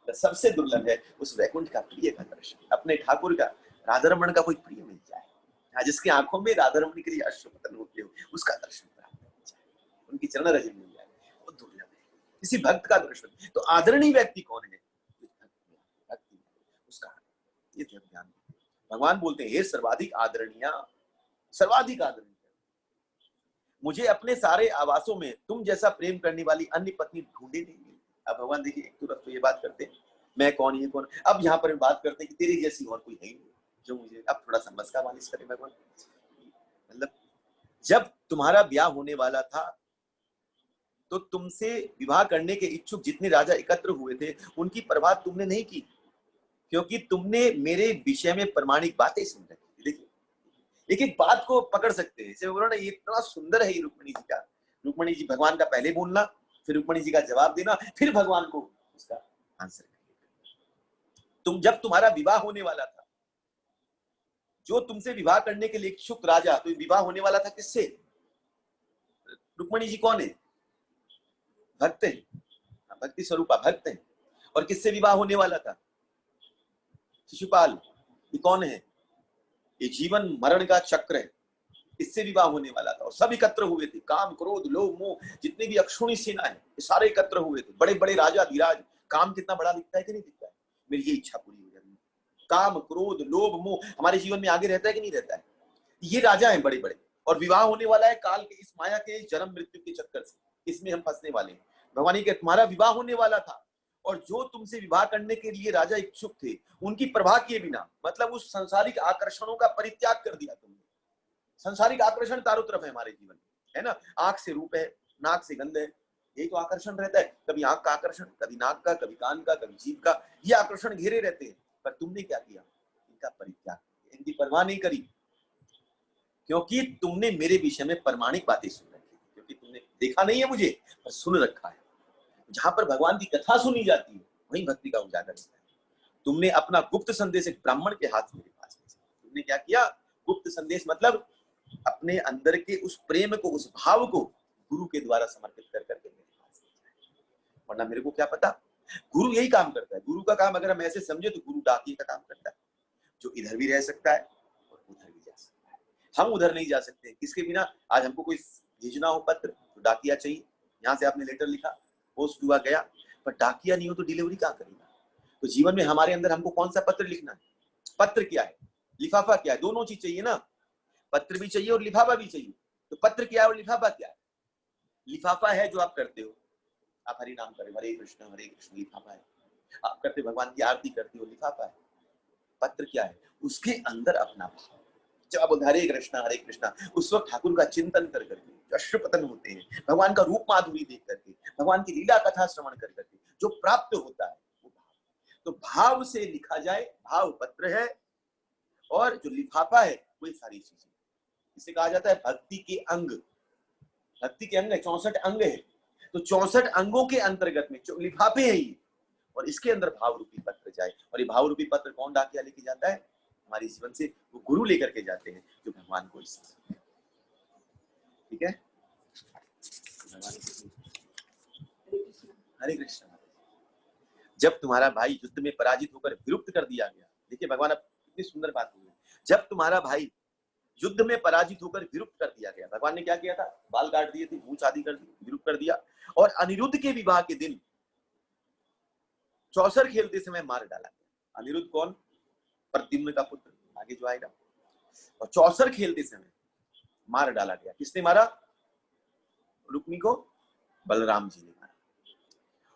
A: सबसे दुर्लभ है उस वैकुंठ का प्रिय का दर्शन, अपने ठाकुर का, राधा रमण का कोई प्रिय मिल जाए, जिसकी आंखों में राधा रमण के लिए अश्रुपतन होते हो, उसका दर्शन प्राप्त हो जाए, उनकी चरण रज मिल जाए, वो दुर्लभ है। किसी भक्त का दर्शन, तो आदरणीय व्यक्ति कौन है, भक्ति उसका ये ध्यान। भगवान बोलते हैं हे सर्वाधिक आदरणीय, सर्वाधिक आदरणीय, मुझे अपने सारे आवासों में तुम जैसा प्रेम करने वाली अन्य पत्नी ढूंढे नहीं मिली। अब भगवान देखिए, एक तरफ तो ये बात करते हैं मैं कौन ये कौन, अब यहाँ पर बात करते हैं कि तेरी जैसी और कोई है ही नहीं जो मुझे, अब थोड़ा सा मस्का मालिश करे भगवान। मतलब जब तुम्हारा ब्याह होने वाला था तो तुमसे विवाह करने के इच्छुक जितने राजा एकत्र हुए थे उनकी परवाह तुमने नहीं की, क्योंकि तुमने मेरे विषय में प्रमाणिक बातें सुन रखी। देखिए एक एक बात को पकड़ सकते हैं, बोलो ना ये इतना सुंदर है ये रुक्मिणी जी का, रुक्मिणी जी भगवान का पहले बोलना, फिर रुक्मिणी जी का जवाब देना, फिर भगवान को उसका आंसर करना। जब तुम्हारा विवाह होने वाला था, जो तुमसे विवाह करने के लिए इच्छुक राजा, तो विवाह होने वाला था किससे, रुक्मिणी जी कौन है, भक्त है, भक्ति स्वरूपा भक्त है, और किससे विवाह होने वाला था, शिशुपाल, ये कौन है, ये जीवन मरण का चक्र है, इससे विवाह होने वाला था, और सब एकत्र हुए थे, काम क्रोध लोभ मोह जितनी भी अक्षुणी सेना है ये सारे एकत्र हुए थे, बड़े बड़े राजा धीराज, काम कितना बड़ा दिखता है कि नहीं दिखता है, मेरी ये इच्छा पूरी हो जाती है, काम क्रोध लोभ मोह हमारे जीवन में आगे रहता है कि नहीं रहता है, ये राजा है बड़े बड़े, और विवाह होने वाला है काल के इस माया के जन्म मृत्यु के चक्कर से, इसमें हम फंसने वाले हैं। भगवान के तुम्हारा विवाह होने वाला था, और जो तुमसे विवाह करने के लिए राजा इच्छुक थे उनकी प्रवाह किए बिना, मतलब उस सांसारिक आकर्षणों का परित्याग कर दिया तुमने। सांसारिक आकर्षण चारों तरफ है हमारे जीवन में, है ना, आंख से रूप है, नाक से गंध है, यही तो आकर्षण रहता है, कभी आंख का आकर्षण, कभी नाक का, कभी कान का, कभी जीभ का, ये आकर्षण घेरे रहते हैं। पर तुमने क्या किया, इनका परित्याग, इनकी परवाह नहीं करी, क्योंकि तुमने मेरे विषय में प्रमाणिक बातें सुन रखी, क्योंकि तुमने देखा नहीं है मुझे पर सुन रखा है। जहां पर भगवान की कथा सुनी जाती है वहीं भक्ति का उजागर होता है। तुमने अपना गुप्त संदेश एक ब्राह्मण के हाथ मेरे पास भेजा, तुमने क्या किया, गुप्त संदेश मतलब अपने अंदर के उस प्रेम को, उस भाव को गुरु के द्वारा समर्पित कर करके मेरे पास भेजा, वरना मेरे को क्या पता। गुरु यही काम करता है, गुरु का काम अगर हम ऐसे समझे तो गुरु डाकिए का काम करता है, जो इधर भी रह सकता है और उधर भी जा सकता है। हम उधर नहीं जा सकते, किसके बिना, आज हमको कोई भेजना हो पत्र तो डाकिया चाहिए, यहाँ से आपने लेटर लिखा, पोस्ट हुआ गया, पर डाकिया नहीं हो तो डिलीवरी कहाँ करेगा। तो जीवन में हमारे अंदर हमको कौन सा पत्र लिखना है, पत्र क्या है, लिफाफा क्या है, दोनों चीज चाहिए ना, पत्र भी चाहिए और लिफाफा भी चाहिए। तो पत्र क्या है और लिफाफा क्या है, लिफाफा है जो आप करते हो, आप हरि नाम करें, हरे कृष्ण लिफाफा है, आप करते भगवान की आरती करते हो, लिफाफा है। पत्र क्या है, उसके अंदर अपना भाव, जब आप हरे कृष्णा उस वक्त ठाकुर का चिंतन कर करके, जो अश्रुपतन होते हैं, भगवान का रूप माधुरी देख करके, भगवान की लीला कथा श्रवण कर करके जो प्राप्त होता है वो भाव। तो भाव से लिखा जाए, भाव पत्र है, और जो लिफाफा है वही सारी चीजें। इसे कहा जाता है भक्ति के अंग। भक्ति के अंग है, 64 अंग है, तो 64 अंगों के अंतर्गत में लिफाफे है ये, और इसके अंदर भाव रूपी पत्र जाए। और ये भाव रूपी पत्र कौन डाकिया लेके जाता है? हमारे जीवन से वो गुरु लेकर के जाते हैं जो भगवान को इस, ठीक है। हरे कृष्ण। जब तुम्हारा भाई युद्ध में पराजित होकर विलुप्त कर दिया गया, देखिए भगवान अब कितनी सुंदर बात हुई। जब तुम्हारा भाई युद्ध में पराजित होकर विलुप्त कर दिया गया, भगवान ने क्या किया था? बाल काट दिए थे, मूंछ आदि कर दी, विलुप्त कर दिया। और अनिरुद्ध के विवाह के दिन चौसर खेलते समय मार डाला गया। अनिरुद्ध कौन? प्रद्युम्न का पुत्र, आगे जो आएगा। और चौसर खेलते समय मार डाला गया। किसने मारा? रुक्मी को बलराम जी ने मारा।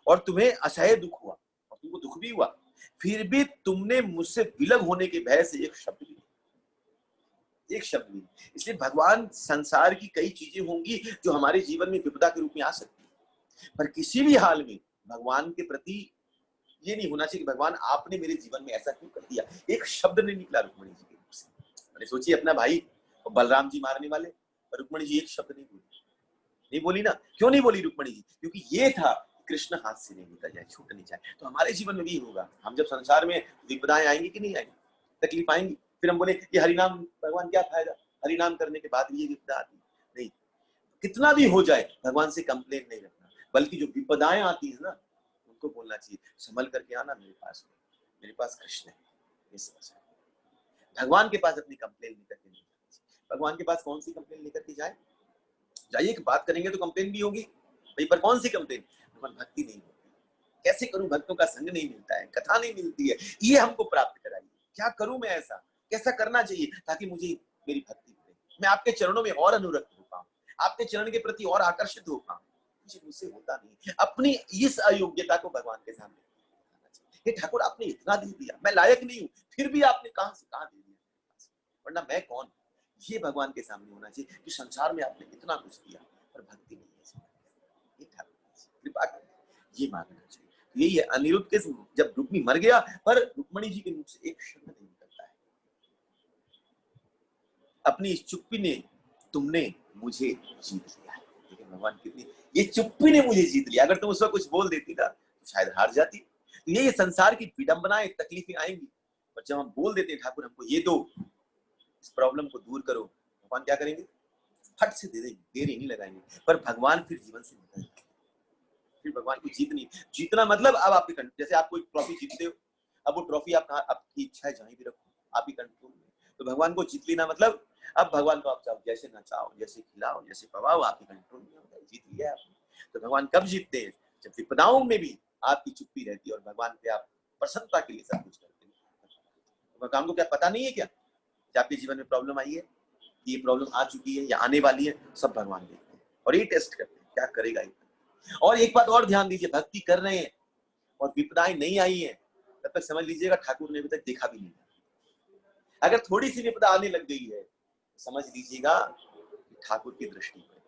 A: और तुम्हें असह्य दुख हुआ, और तुमको दुख भी हुआ, फिर भी तुमने मुझसे विलग होने के भय से एक शब्द भी, एक शब्द भी। इसलिए भगवान, संसार की कई चीजें होंगी जो हमारे जीवन में विपदा के रूप में आ सकती है, पर किसी भी हाल में भगवान के प्रति ये नहीं होना चाहिए कि भगवान आपने मेरे जीवन में ऐसा क्यों कर दिया। एक शब्द नहीं निकला रुक्मणी जी के मुख से। मैंने सोचिए अपना भाई और बलराम जी मारने वाले, और रुक्मणी जी एक शब्द नहीं बोली। नहीं बोली ना, क्यों नहीं बोली रुक्मणी जी? क्योंकि ये था कृष्ण हाथ से नहीं निकल जाए, छूट नहीं जाए। तो हमारे जीवन में भी होगा, हम जब संसार में विपदाएं आएंगी कि नहीं आएंगी, तकलीफ आएंगी, फिर हम बोले कि हरिनाम भगवान क्या फायदा, हरिनाम करने के बाद ये विपदा आती नहीं। कितना भी हो जाए भगवान से कंप्लेन नहीं रखना, बल्कि जो विपदाएं आती है ना उनको बोलना चाहिए, संभल करके आना मेरे पास कृष्ण है। ये समझ भगवान के पास अपनी कंप्लेन लेकर के नहीं जाना चाहिए। भगवान के पास कौन सी कंप्लेन लेकर के जाए? जाइए कि बात करेंगे तो कंप्लेन भी होगी भाई, पर कौन सी कंप्लेन? भगवान भक्ति नहीं होती, कैसे करूं, भक्तों का संग नहीं मिलता है, कथा नहीं मिलती है, ये हमको प्राप्त कराइए। क्या करूं मैं ऐसा, कैसा करना चाहिए ताकि मुझे मेरी भक्ति मिले, मैं आपके चरणों में और अनुरक्त हो पाऊं, आपके चरण के प्रति और आकर्षित हो पाऊं। मुझसे होता नहीं। अपनी इस अयोग्यता को भगवान के सामने, हे ठाकुर आपने इतना दे दिया, मैं लायक नहीं हूं, फिर भी आपने कहां से कहां दे दिया, वरना मैं कौन? ये भगवान के सामने होना चाहिए कि संसार में आपने इतना कुछ दिया पर भक्ति नहीं है, ये ठाकुर कृपा कर, ये मांगना चाहिए। तो यही है अनिरुद्ध के, जब रुक्मी मर गया पर रुक्मणी जी के मुख से एक शब्द नहीं निकलता है। अपनी इस चुप्पी ने तुमने मुझे जीत लिया। लेकिन भगवान कितनी, ये चुप्पी ने मुझे जीत लिया। अगर तुम उस वक्त कुछ बोल देती ना तो शायद हार जाती। तो ये संसार की विडंबनाएं, तकलीफें आएंगी, पर जब हम बोल देते हैं ठाकुर हमको ये दो, इस प्रॉब्लम को दूर करो, भगवान क्या करेंगे? फट से दे देंगे, देरी नहीं लगाएंगे। पर भगवान फिर जीवन से निकल जाएंगे। फिर भगवान को जीतना मतलब अब आपके कंट्रोल, जैसे आप कोई ट्रॉफी जीतते हो, अब वो ट्रॉफी आपकी इच्छा है जहां भी रखो, आप ही कंट्रोल में। तो भगवान को जीत लेना मतलब अब भगवान को आप चाहो जैसे नचाओ, जैसे खिलाओ, जैसे पवाओ, आपके कंट्रोल में होता है, जीत लिया आपने। तो भगवान कब जीतते हैं? जब विपदाओं में भी आपकी चुप्पी रहती है और भगवान पे आप प्रसन्नता के लिए सब कुछ करते हैं। भगवान को क्या पता नहीं है क्या कि आपके जीवन में प्रॉब्लम आई है, ये प्रॉब्लम आ चुकी है या आने वाली है? सब भगवान देखते हैं और ये टेस्ट करते हैं क्या करेगा ये। और एक बात और ध्यान दीजिए, भक्ति कर रहे हैं और विपदाएं नहीं आई है तब तक समझ लीजिएगा ठाकुर ने अभी तक देखा भी नहीं। अगर थोड़ी सी विपदा आने लग गई है समझ लीजिएगा ठाकुर की दृष्टि पर,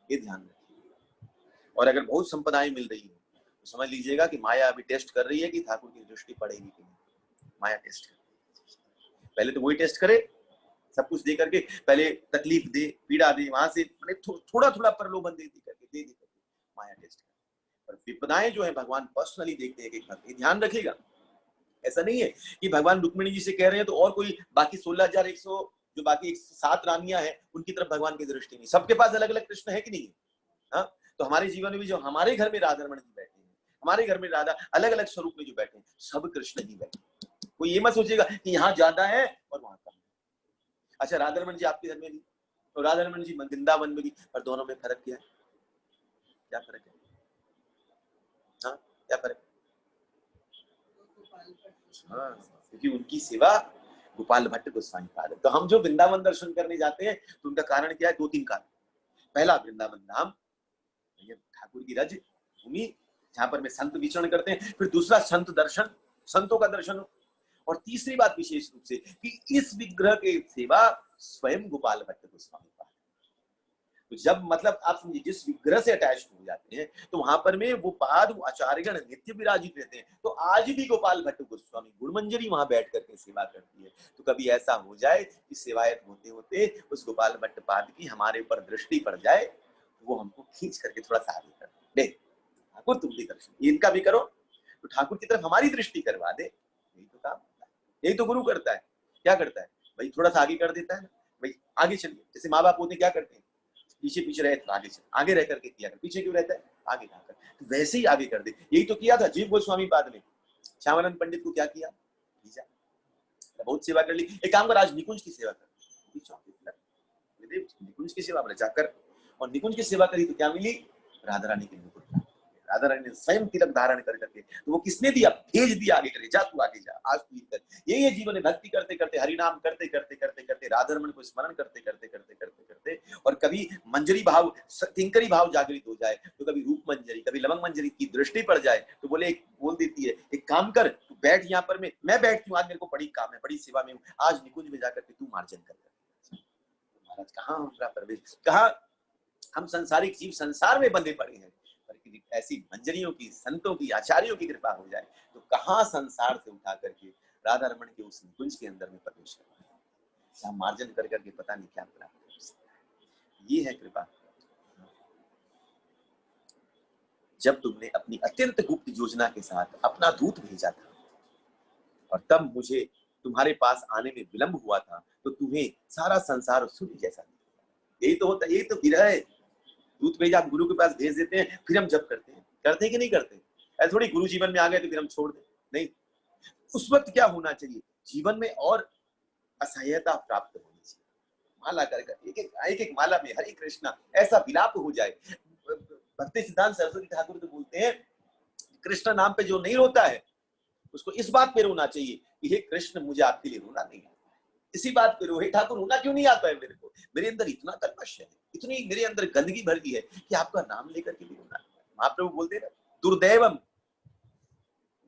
A: ये ध्यान रखिए। और अगर बहुत संपदाएं मिल रही है तो समझ लीजिएगा कि माया अभी टेस्ट कर रही है कि ठाकुर की दृष्टि पड़ेगी कि नहीं। माया टेस्ट कर रही है, पहले तो वही टेस्ट करे, सब कुछ दे करके पहले तकलीफ दे, पीड़ा दे, वहां से थोड़ा थोड़ा प्रलोभन दे करके माया टेस्ट कर। पर विपदाएं जो है भगवान पर्सनली देखते हैं कि भक्ति, ध्यान रखिएगा। ऐसा नहीं है कि भगवान रुक्मिणी जी से कह रहे हैं तो और कोई बाकी 16,100 जो बाकी 107 रानियां हैं उनकी तरफ भगवान की दृष्टि नहीं। सबके पास अलग अलग कृष्ण है कि नहीं? हाँ, तो हमारे जीवन में भी जो हमारे घर में राधा रमण जी बैठे हैं, हमारे घर में राधा अलग अलग स्वरूप में जो बैठे हैं, सब कृष्ण ही बैठे। कोई ये मत सोचेगा कि यहाँ ज्यादा है और वहां कम है। अच्छा, राधा रमण जी आपके घर में भी तो राधा रमण जी वृंदावन में भी, पर दोनों में फर्क क्या है? क्या फर्क है? हाँ, क्या फर्क? हाँ, क्योंकि उनकी सेवा गोपाल भट्ट गोस्वामी पाद। तो हम जो वृंदावन दर्शन करने जाते हैं तो उनका कारण क्या है? 2-3 कारण। पहला, वृंदावन धाम, ठाकुर की रज भूमि जहां पर में संत विचरण करते हैं। फिर दूसरा, संत दर्शन, संतों का दर्शन। और तीसरी बात विशेष रूप से कि इस विग्रह की सेवा स्वयं गोपाल भट्ट गोस्वामी पाद। तो जब मतलब आप समझिए जिस विग्रह से अटैच हो जाते हैं तो वहां पर में वो पाद वो आचार्यगण नित्य विराजित रहते हैं। तो आज भी गोपाल भट्ट गोस्वामी गुणमंजरी वहां बैठ करके सेवा करती है। तो कभी ऐसा हो जाए कि सेवायत होते होते उस गोपाल भट्ट पाद की हमारे ऊपर दृष्टि पड़ जाए, वो हमको खींच करके थोड़ा सा आगे कर दे, ठाकुर तुम भी दर्शन इनका भी करो, तो ठाकुर की तरफ हमारी दृष्टि करवा दे। यही तो काम होता है, यही तो गुरु करता है। क्या करता है भाई, थोड़ा सा आगे कर देता है ना भाई, आगे चलिए। जैसे माँ बाप होते क्या करते हैं, पीछे पीछे रहे तो आगे चल, आगे रह करके किया कर, पीछे क्यों रहता है, आगे जाकर, तो वैसे ही आगे कर दे। यही तो किया था जीव गोस्वामी बाद में श्यामानंद पंडित को क्या किया, बहुत सेवा कर ली। एक काम कर, आज निकुंज की सेवा कर, निकुंज की सेवा जाकर, और निकुंज की सेवा करी तो क्या मिली, राधा रानी की मुकुट, राधा रानी ने स्वयं तिलक धारण कर करके, तो वो किसने दिया, भेज दिया आगे करे, जा तू आगे जा, आज तू कर। यही जीवन में भक्ति करते करते, हरिनाम करते करते करते करते, राधा रमन को स्मरण करते करते करते करते करते, और कभी मंजरी भाव किंकरी भाव जागृत हो जाए, तो कभी रूप मंजरी कभी लवंग मंजरी की दृष्टि पड़ जाए, तो बोले बोल देती है एक काम कर, तू बैठ यहाँ पर, मैं बैठती हूँ, आज मेरे को बड़ी काम है, बड़ी सेवा में हूँ, आज निकुंज में जाकर के तू मार्जन कर। महाराज कहाँ हमारा प्रवेश, कहाँ हम संसारिक जीव संसार में बंधे पड़े हैं, पर ऐसी मंजरियों की, संतों की, आचार्यों की कृपा हो जाए तो कहाँ संसार से उठा करके राधा रमन के उस निकुंज के अंदर में प्रवेश करना, मार्जन कर करके पता नहीं क्या प्राप्त हो सकता है। ये है कृपा। जब तुमने अपनी अत्यंत गुप्त योजना के साथ अपना दूत भेजा था और तब मुझे तुम्हारे पास आने में विलंब हुआ था, तो तुम्हें सारा संसार सूर्य जैसा दिखा। यही तो होता, यही तो विरह है। दूत भेजा, गुरु के पास भेज देते हैं, फिर हम जब करते हैं कि नहीं करते। ऐसे थोड़ी गुरु जीवन में आ गए तो फिर हम छोड़ दें, नहीं। उस वक्त क्या होना चाहिए, जीवन में और असह्यता प्राप्त होनी चाहिए। माला कर एक एक माला में हरे कृष्णा ऐसा विलाप हो जाए। भक्ति सिद्धांत सरस्वती ठाकुर तो बोलते हैं, कृष्ण नाम पे जो नहीं रोता है उसको इस बात पे रोना चाहिए कि हे कृष्ण, मुझे आपके लिए रोना नहीं आता है। इसी बात पे रो, हे ठाकुर रोना क्यों नहीं आता है मेरे को, मेरे अंदर इतना कल्मश है, इतनी मेरे अंदर गंदगी भर गई है कि आपका नाम लेकर के भी रोना। महाप्रभु बोलते हैं ना, दुर्दैवम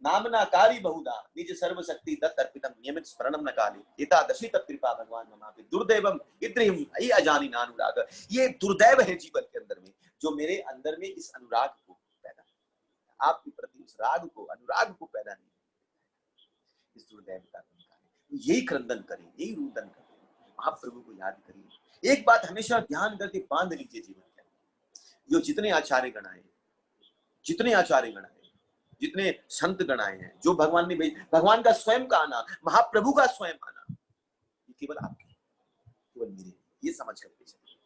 A: नामना काली बहुधा निज सर्वशक्ति दत्त अर्पितम नियमित स्मरणम न काले एतादशी तत्कृपा भगवान ममापि दुर्दैवम इद्रिम अयि अजानी नानुराग। ये दुर्दैव है जीवन के अंदर में, जो मेरे अंदर में इस अनुराग को पैदा, आपके प्रति उस राग को, अनुराग को पैदा नहीं, इस दुर्दैवता को निकाले। तो यही क्रंदन करें, यही रुदन करें, महाप्रभु को याद करिए। एक बात हमेशा ध्यान करके बांध लीजिए जीवन में, जो जितने आचार्य गण आए, जितने आचार्य गण आए, जितने संत गण आए हैं, जो भगवान ने भेज, भगवान का स्वयं का आना, महाप्रभु का स्वयं आना, ये केवल आपके, केवल मेरे, ये समझ करके चलिए।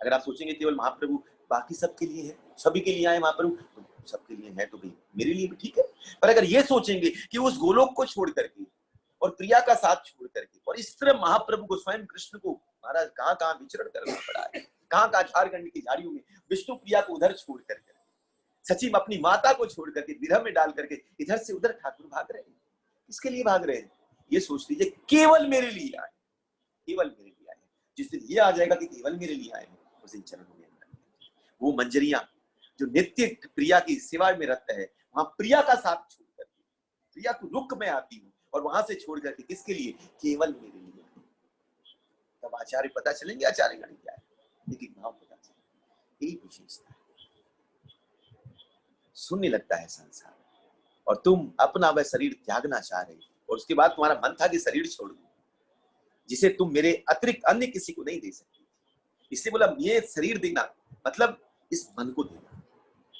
A: अगर आप सोचेंगे केवल महाप्रभु बाकी सबके लिए है, सभी के लिए आए महाप्रभु, तो सबके लिए है तो भी मेरे लिए भी ठीक है। पर अगर ये सोचेंगे कि उस गोलोक को छोड़ करके और प्रिया का साथ छोड़ करके, और इस तरह महाप्रभु को, स्वयं कृष्ण को महाराज कहाँ कहाँ विचरण करना पड़ा है, कहाँ कहाँ झारखंड की झाड़ियों में विष्णु प्रिया को उधर छोड़ करके, सचिव अपनी माता को छोड़ करके विरह में डाल करके इधर से उधर ठाकुर भाग रहे हैं। किसके लिए भाग रहे हैं, ये सोच लीजिए, केवल मेरे लिए आए, केवल मेरे लिए आए। जिस दिन ये आ जाएगा कि केवल मेरे लिए आए हैं, उस दिन चरणों में वो मंजरियां जो नित्य प्रिया की सेवा में रत है, वहां प्रिया का साथ छोड़ करके, प्रिया को रुक में आती हूँ, और वहां से छोड़ करके किसके लिए, केवल मेरे लिए। तब आचार्य पता चलेंगे, आचार्य गण क्या है, लेकिन भाव पता चलेगा। यही विशेषता है। सुनने लगता है संसार, और तुम अपना वह शरीर त्यागना चाह रहे, और उसके बाद तुम्हारा मन था कि शरीर छोड़ दो, जिसे तुम मेरे अतिरिक्त अन्य किसी को नहीं दे सकती। इसलिए बोला ये शरीर देना मतलब इस मन को देना।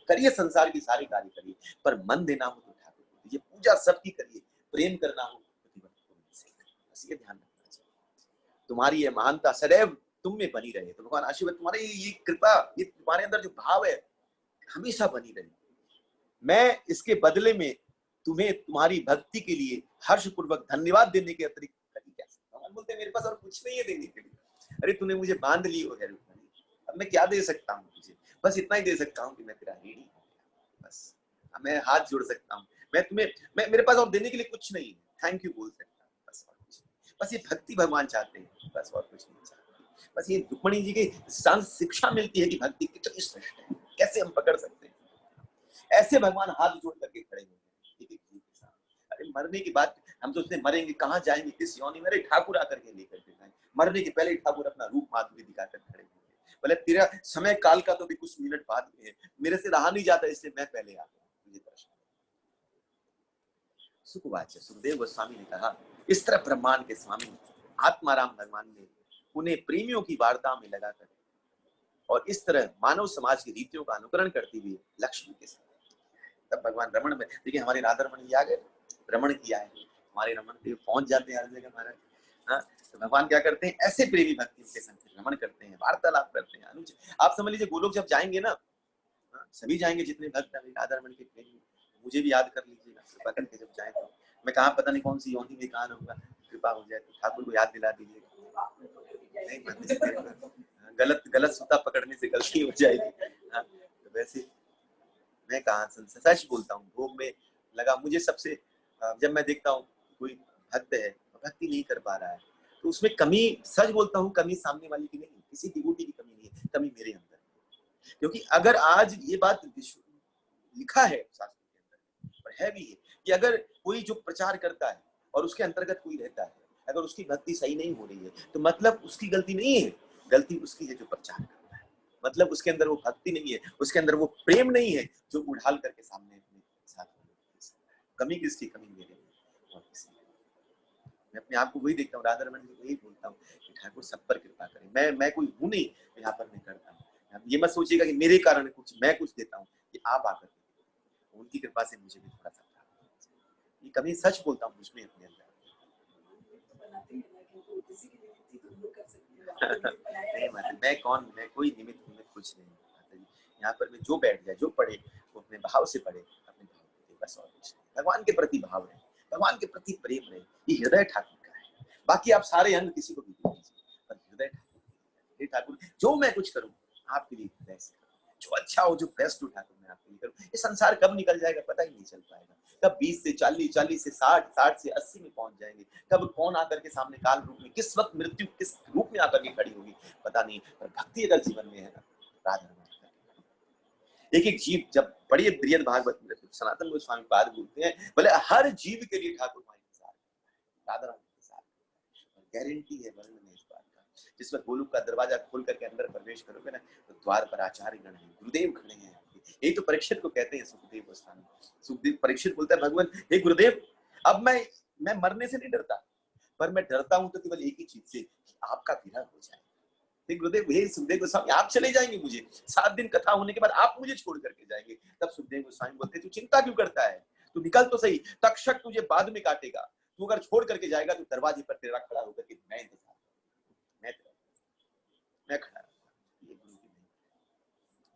A: करिए संसार की सारी कार्य करिए, पर मन देना हो तो ठाकुर को दीजिए, पूजा सबकी करिए, प्रेम करना हो तो बस ये ध्यान रखना चाहिए। तुम्हारी ये महानता सदैव तुम में बनी रहे, तो भगवान आशीर्वाद, तुम्हारी ये कृपा, ये तुम्हारे अंदर जो भाव है हमेशा बनी रहे। मैं इसके बदले में तुम्हें तुम्हारी भक्ति के लिए हर्षपूर्वक धन्यवाद देने के अतिरिक्त क्या, भगवान बोलते मेरे पास और कुछ नहीं है देने के लिए। अरे तूने मुझे बांध ली हो, अब मैं क्या दे सकता हूँ तुझे, बस इतना ही दे सकता हूँ कि मैं तेरा ऋणी हूँ, बस मैं हाथ जोड़ सकता हूँ, मैं तुम्हें, मेरे पास और देने के लिए कुछ नहीं है, थैंक यू बोल सकता हूँ, बस और कुछ नहीं। बस ये भक्ति भगवान चाहते हैं, बस और कुछ नहीं चाहते। बस ये रुक्मिणी जी की शिक्षा मिलती है कि भक्ति कितनी श्रेष्ठ है, कैसे हम पकड़ सकते हैं। ऐसे भगवान हाथ जोड़ करके खड़े हुए हैं के साथ। अरे मरने की बात, हम सोचते हैं मरेंगे कहाँ जाएंगे, किस योनि में, ठाकुर आकर के लेकर के जाए। मरने के पहले ठाकुर अपना रूप माधुरी दिखाकर खड़े हुए, बोले तेरा समय काल का तो भी कुछ मिनट बाद में है, मेरे से रहा नहीं जाता, इसलिए मैं पहले आ गया तुझे दर्शन। सुखवाच्य सुखदेव गोस्वामी ने कहा, इस तरह ब्रह्मांड के स्वामी आत्माराम भगवान ने उन्हें प्रेमियों की वार्ता में लगाकर और इस तरह मानव समाज की रीतियों का अनुकरण करती हुई लक्ष्मी के साथ, तब भगवान रमण में देखिए, हमारे राधा रमण जी आ गए, रमण किया है, हमारे रमण देव पहुंच जाते हैं हर जगह महाराज। हाँ, तो भगवान क्या करते हैं, ऐसे प्रेमी भक्ति के संग रमण करते हैं, वार्तालाप करते हैं। अनुज आप समझ लीजिए, गोलोक जब जाएंगे ना, सभी जाएंगे जितने भक्त हैं राधा रमण के प्रेमी, मुझे भी याद कर लीजिएगा कृपा करके जब जाए तो। मैं कहा पता नहीं कौन सी योनि में कहा रहूंगा, कृपा हो जाए तो ठाकुर को याद दिला दीजिएगा। गलत सूता पकड़ने से गलती हो जाएगी। हाँ, तो वैसे मैं कहा सच बोलता हूँ, भोग में लगा मुझे सबसे, जब मैं देखता हूँ कोई भक्त है भक्ति नहीं कर पा रहा है, तो उसमें कमी, सच बोलता हूँ, कमी सामने वाले की नहीं, किसी डिवोटी की कमी नहीं है, कमी मेरे अंदर है। क्योंकि अगर आज ये बात लिखा है शास्त्र के अंदर, और है भी है, कि अगर कोई जो प्रचार करता है और उसके अंतर्गत कोई रहता है, अगर उसकी भक्ति सही नहीं हो रही है, तो मतलब उसकी गलती नहीं है, गलती उसकी है जो प्रचार करता है। मतलब उसके अंदर वो भक्ति नहीं है, उसके अंदर वो प्रेम नहीं है जो उड़ाल करके सामने अपने साथ। कमी किसकी? कमी मेरे और किसी। मैं अपने आप को वही देखता हूँ, राधा रमन जी को यही बोलता हूँ कि ठाकुर सब पर कृपा करें। मैं कोई हूँ नहीं यहाँ पर, मैं करता हूँ। ये मत सोचिएगा कि मेरे कारण कुछ मैं कुछ देता हूँ, कि आप आकर उनकी कृपा से मुझे भी थोड़ा सा, ये कमी सच बोलता हूँ मुझमें अपने अंदर। नहीं मतलब मैं कौन, मैं कोई निमित्त कुछ नहीं। यहाँ पर मैं जो बैठ जाए, जो पढ़े, वो अपने भाव से पढ़े, अपने भाव से, बस और कुछ। भगवान के प्रति भाव रहे, भगवान के प्रति प्रेम रहे, ये हृदय ठाकुर का है। बाकी आप सारे अंग किसी को भी दे दीजिए, पर हृदय ठाकुर, जो मैं कुछ करूँ आपके लिए हृदय से, जो अच्छा हो, जो बेस्ट हो ठाकुर मैं आपके लिए करूँ। ये संसार कब निकल जाएगा पता ही नहीं चल पाएगा, कब 20 से 40, 40 से 60, 60 से 80 में पहुंच जाएंगे, कब कौन आकर के सामने काल रूप में, किस वक्त मृत्यु किस रूप में आकर के खड़ी होगी पता नहीं। पर भक्ति अगर जीवन में है ना, राधा एक एक जीव, जब बड़े बृहद भागवत में सनातन गोस्वामी पाद बोलते हैं, बोले हर जीव के लिए ठाकुर मां इंतजार, राधा रानी इंतजार, गारंटी है, वर्णन है इस बात का। जिस पर गोलोक का दरवाजा खोल करके अंदर प्रवेश करोगे ना, तो द्वार पर आचार्य गण है, गुरुदेव खड़े हैं। यही तो परीक्षित को कहते हैं सुखदेव गोस्वामी। सुखदेव परीक्षित बोलता है, भगवान हे गुरुदेव, अब मैं मरने से नहीं डरता, पर मैं डरता हूं तो केवल एक ही चीज से, कि आपका विरह हो जाए। गुरुदेव हे सुखदेव गोस्वामी, आप चले जाएंगे, मुझे 7 दिन कथा होने के बाद आप मुझे छोड़ करके जाएंगे। तब सुखदेव गोस्वामी बोलते, तू चिंता क्यों करता है, तू निकल तो सही, तक्षक तुझे बाद में काटेगा, तू अगर छोड़ करके जाएगा तो दरवाजे पर तेरा खड़ा होकर के मैं इंतजार, मैं खड़ा।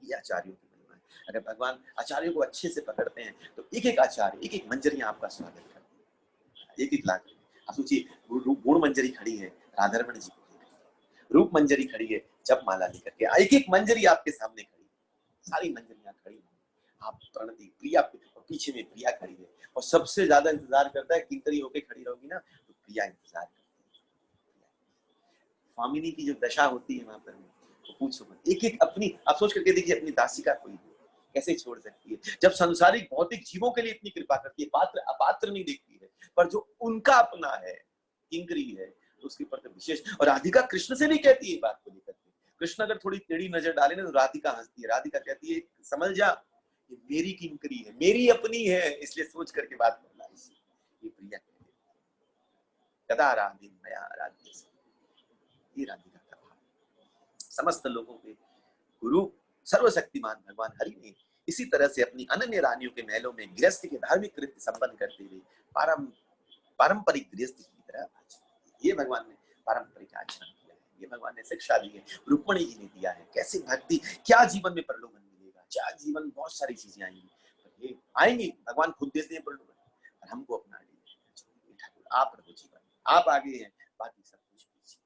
A: ये आचार्यों की महिमा है। अगर भगवान आचार्यों को अच्छे से पकड़ते हैं तो एक एक आचार्य, एक एक मंजरियां आपका स्वागत करते हैं, एक एक लाख। आप सोचिए, गुण मंजरी खड़ी है राधा रमण जी, रूप मंजरी खड़ी है जप माला लेकर के, एक एक मंजरी आपके सामने खड़ी, सारी मंजरियां खड़ी, आप प्रणति प्रिया, पीछे में प्रिया खड़ी है, और सबसे ज्यादा इंतजार करता है, किंकरी होके खड़ी रहोगी ना तो प्रिया इंतजार करती है। स्वामिनी की जो दशा होती है वहां पर, तो पूछो मत, एक एक अपनी, आप सोच करके देखिए, अपनी दासिका कोई कैसे छोड़ सकती है, जब संसारिक भौतिक जीवों के लिए इतनी कृपा करती है, पात्र अपात्र नहीं देखती है, पर जो उनका अपना है, किंकरी है, उसके प्रति विशेष। और राधिका कृष्ण से नहीं कहती है बात को लेकर के, कृष्ण अगर थोड़ी टेढ़ी नजर डाले ना तो राधिका हंसती है, राधिका कहती है समझ जा, ये मेरी किंकरी है, मेरी अपनी है, इसलिए सोच करके बात करना। ये प्रिया कदा राधे मया आराध्य, ये राधिका का भाव। समस्त लोगों के गुरु सर्वशक्तिमान भगवान हरि ने इसी तरह से अपनी अनन्य रानियों के महलों में गृहस्थ के धार्मिक कृत्य संपन्न करते हुए पारंपरिक गृहस्थ की तरह, ये भगवान ने पारंपरिक आचरण किया है, ये भगवान ने शिक्षा दी है, रुक्मणी जी ने दिया है। कैसे भक्ति, क्या जीवन में प्रलोभन मिलेगा, क्या जीवन, बहुत सारी चीजें आएंगी, ये आएंगी, भगवान खुद देते हैं प्रलोभन, और हमको अपना लीजिए। ठाकुर आप प्रभु जीवन, आप आगे हैं, बाकी सब कुछ पीछे।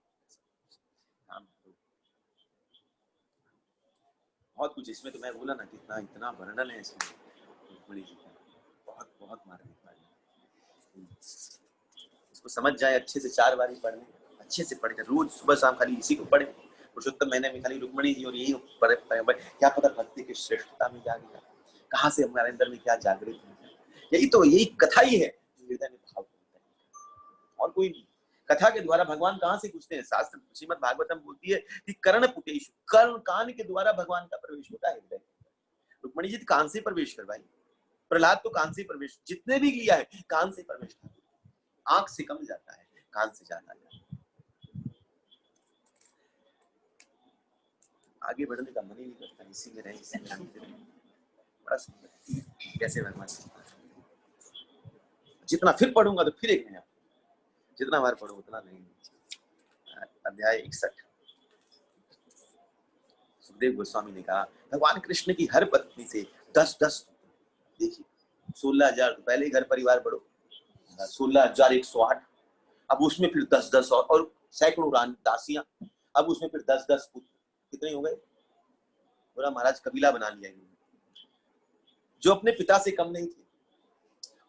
A: बहुत कुछ इसमें, तो मैं बोला ना कितना, इतना वर्णन है इसमें रुक्मणी जी का, बहुत बहुत मार्मिक वर्णन। इसको समझ जाए अच्छे से, 4 बारी पढ़ने, अच्छे से पढ़कर रोज सुबह शाम खाली इसी को पढ़े, पुरुषोत्तम महीने में खाली रुक्मणी जी और यही पढ़े, क्या पता भक्ति की श्रेष्ठता में जागेगा, कहाँ से हमारे अंदर में क्या जागृत है। यही तो, यही कथा ही है हृदय में भाव, और कोई नहीं। कथा के द्वारा भगवान कहाँ से घुसते हैं? शास्त्र श्रीमद् भागवतम बोलती है कि कर्ण पुटेशु, कर्ण कान के द्वारा भगवान का प्रवेश होता है हृदय। रुक्मणी जी कान से प्रवेश करवाई, प्रहलाद तो कान से प्रवेश, जितने भी लिया है कान से प्रवेश। आंख से कम जाता है, कान से ज्यादा जाता है। आगे बढ़ने का मन ही नहीं करता, इसी में रहे, इसी में रहे। बड़ा सुंदर कैसे भगवान, जितना फिर पढ़ूंगा तो फिर एक नया, जितना बार पढ़ो उतना नहीं। अध्याय 61। सुखदेव गोस्वामी ने कहा भगवान कृष्ण की हर पत्नी से 10-10, देखिए 16,000 तो पहले घर परिवार बढ़ो, 16,108, अब उसमें फिर 10-10 और सैकड़ों रानी दासियां, अब उसमें फिर 10-10 पुत्र, कितने हो गए? पूरा महाराज कबीला बना लिया इन्होंने, जो अपने पिता से कम नहीं थे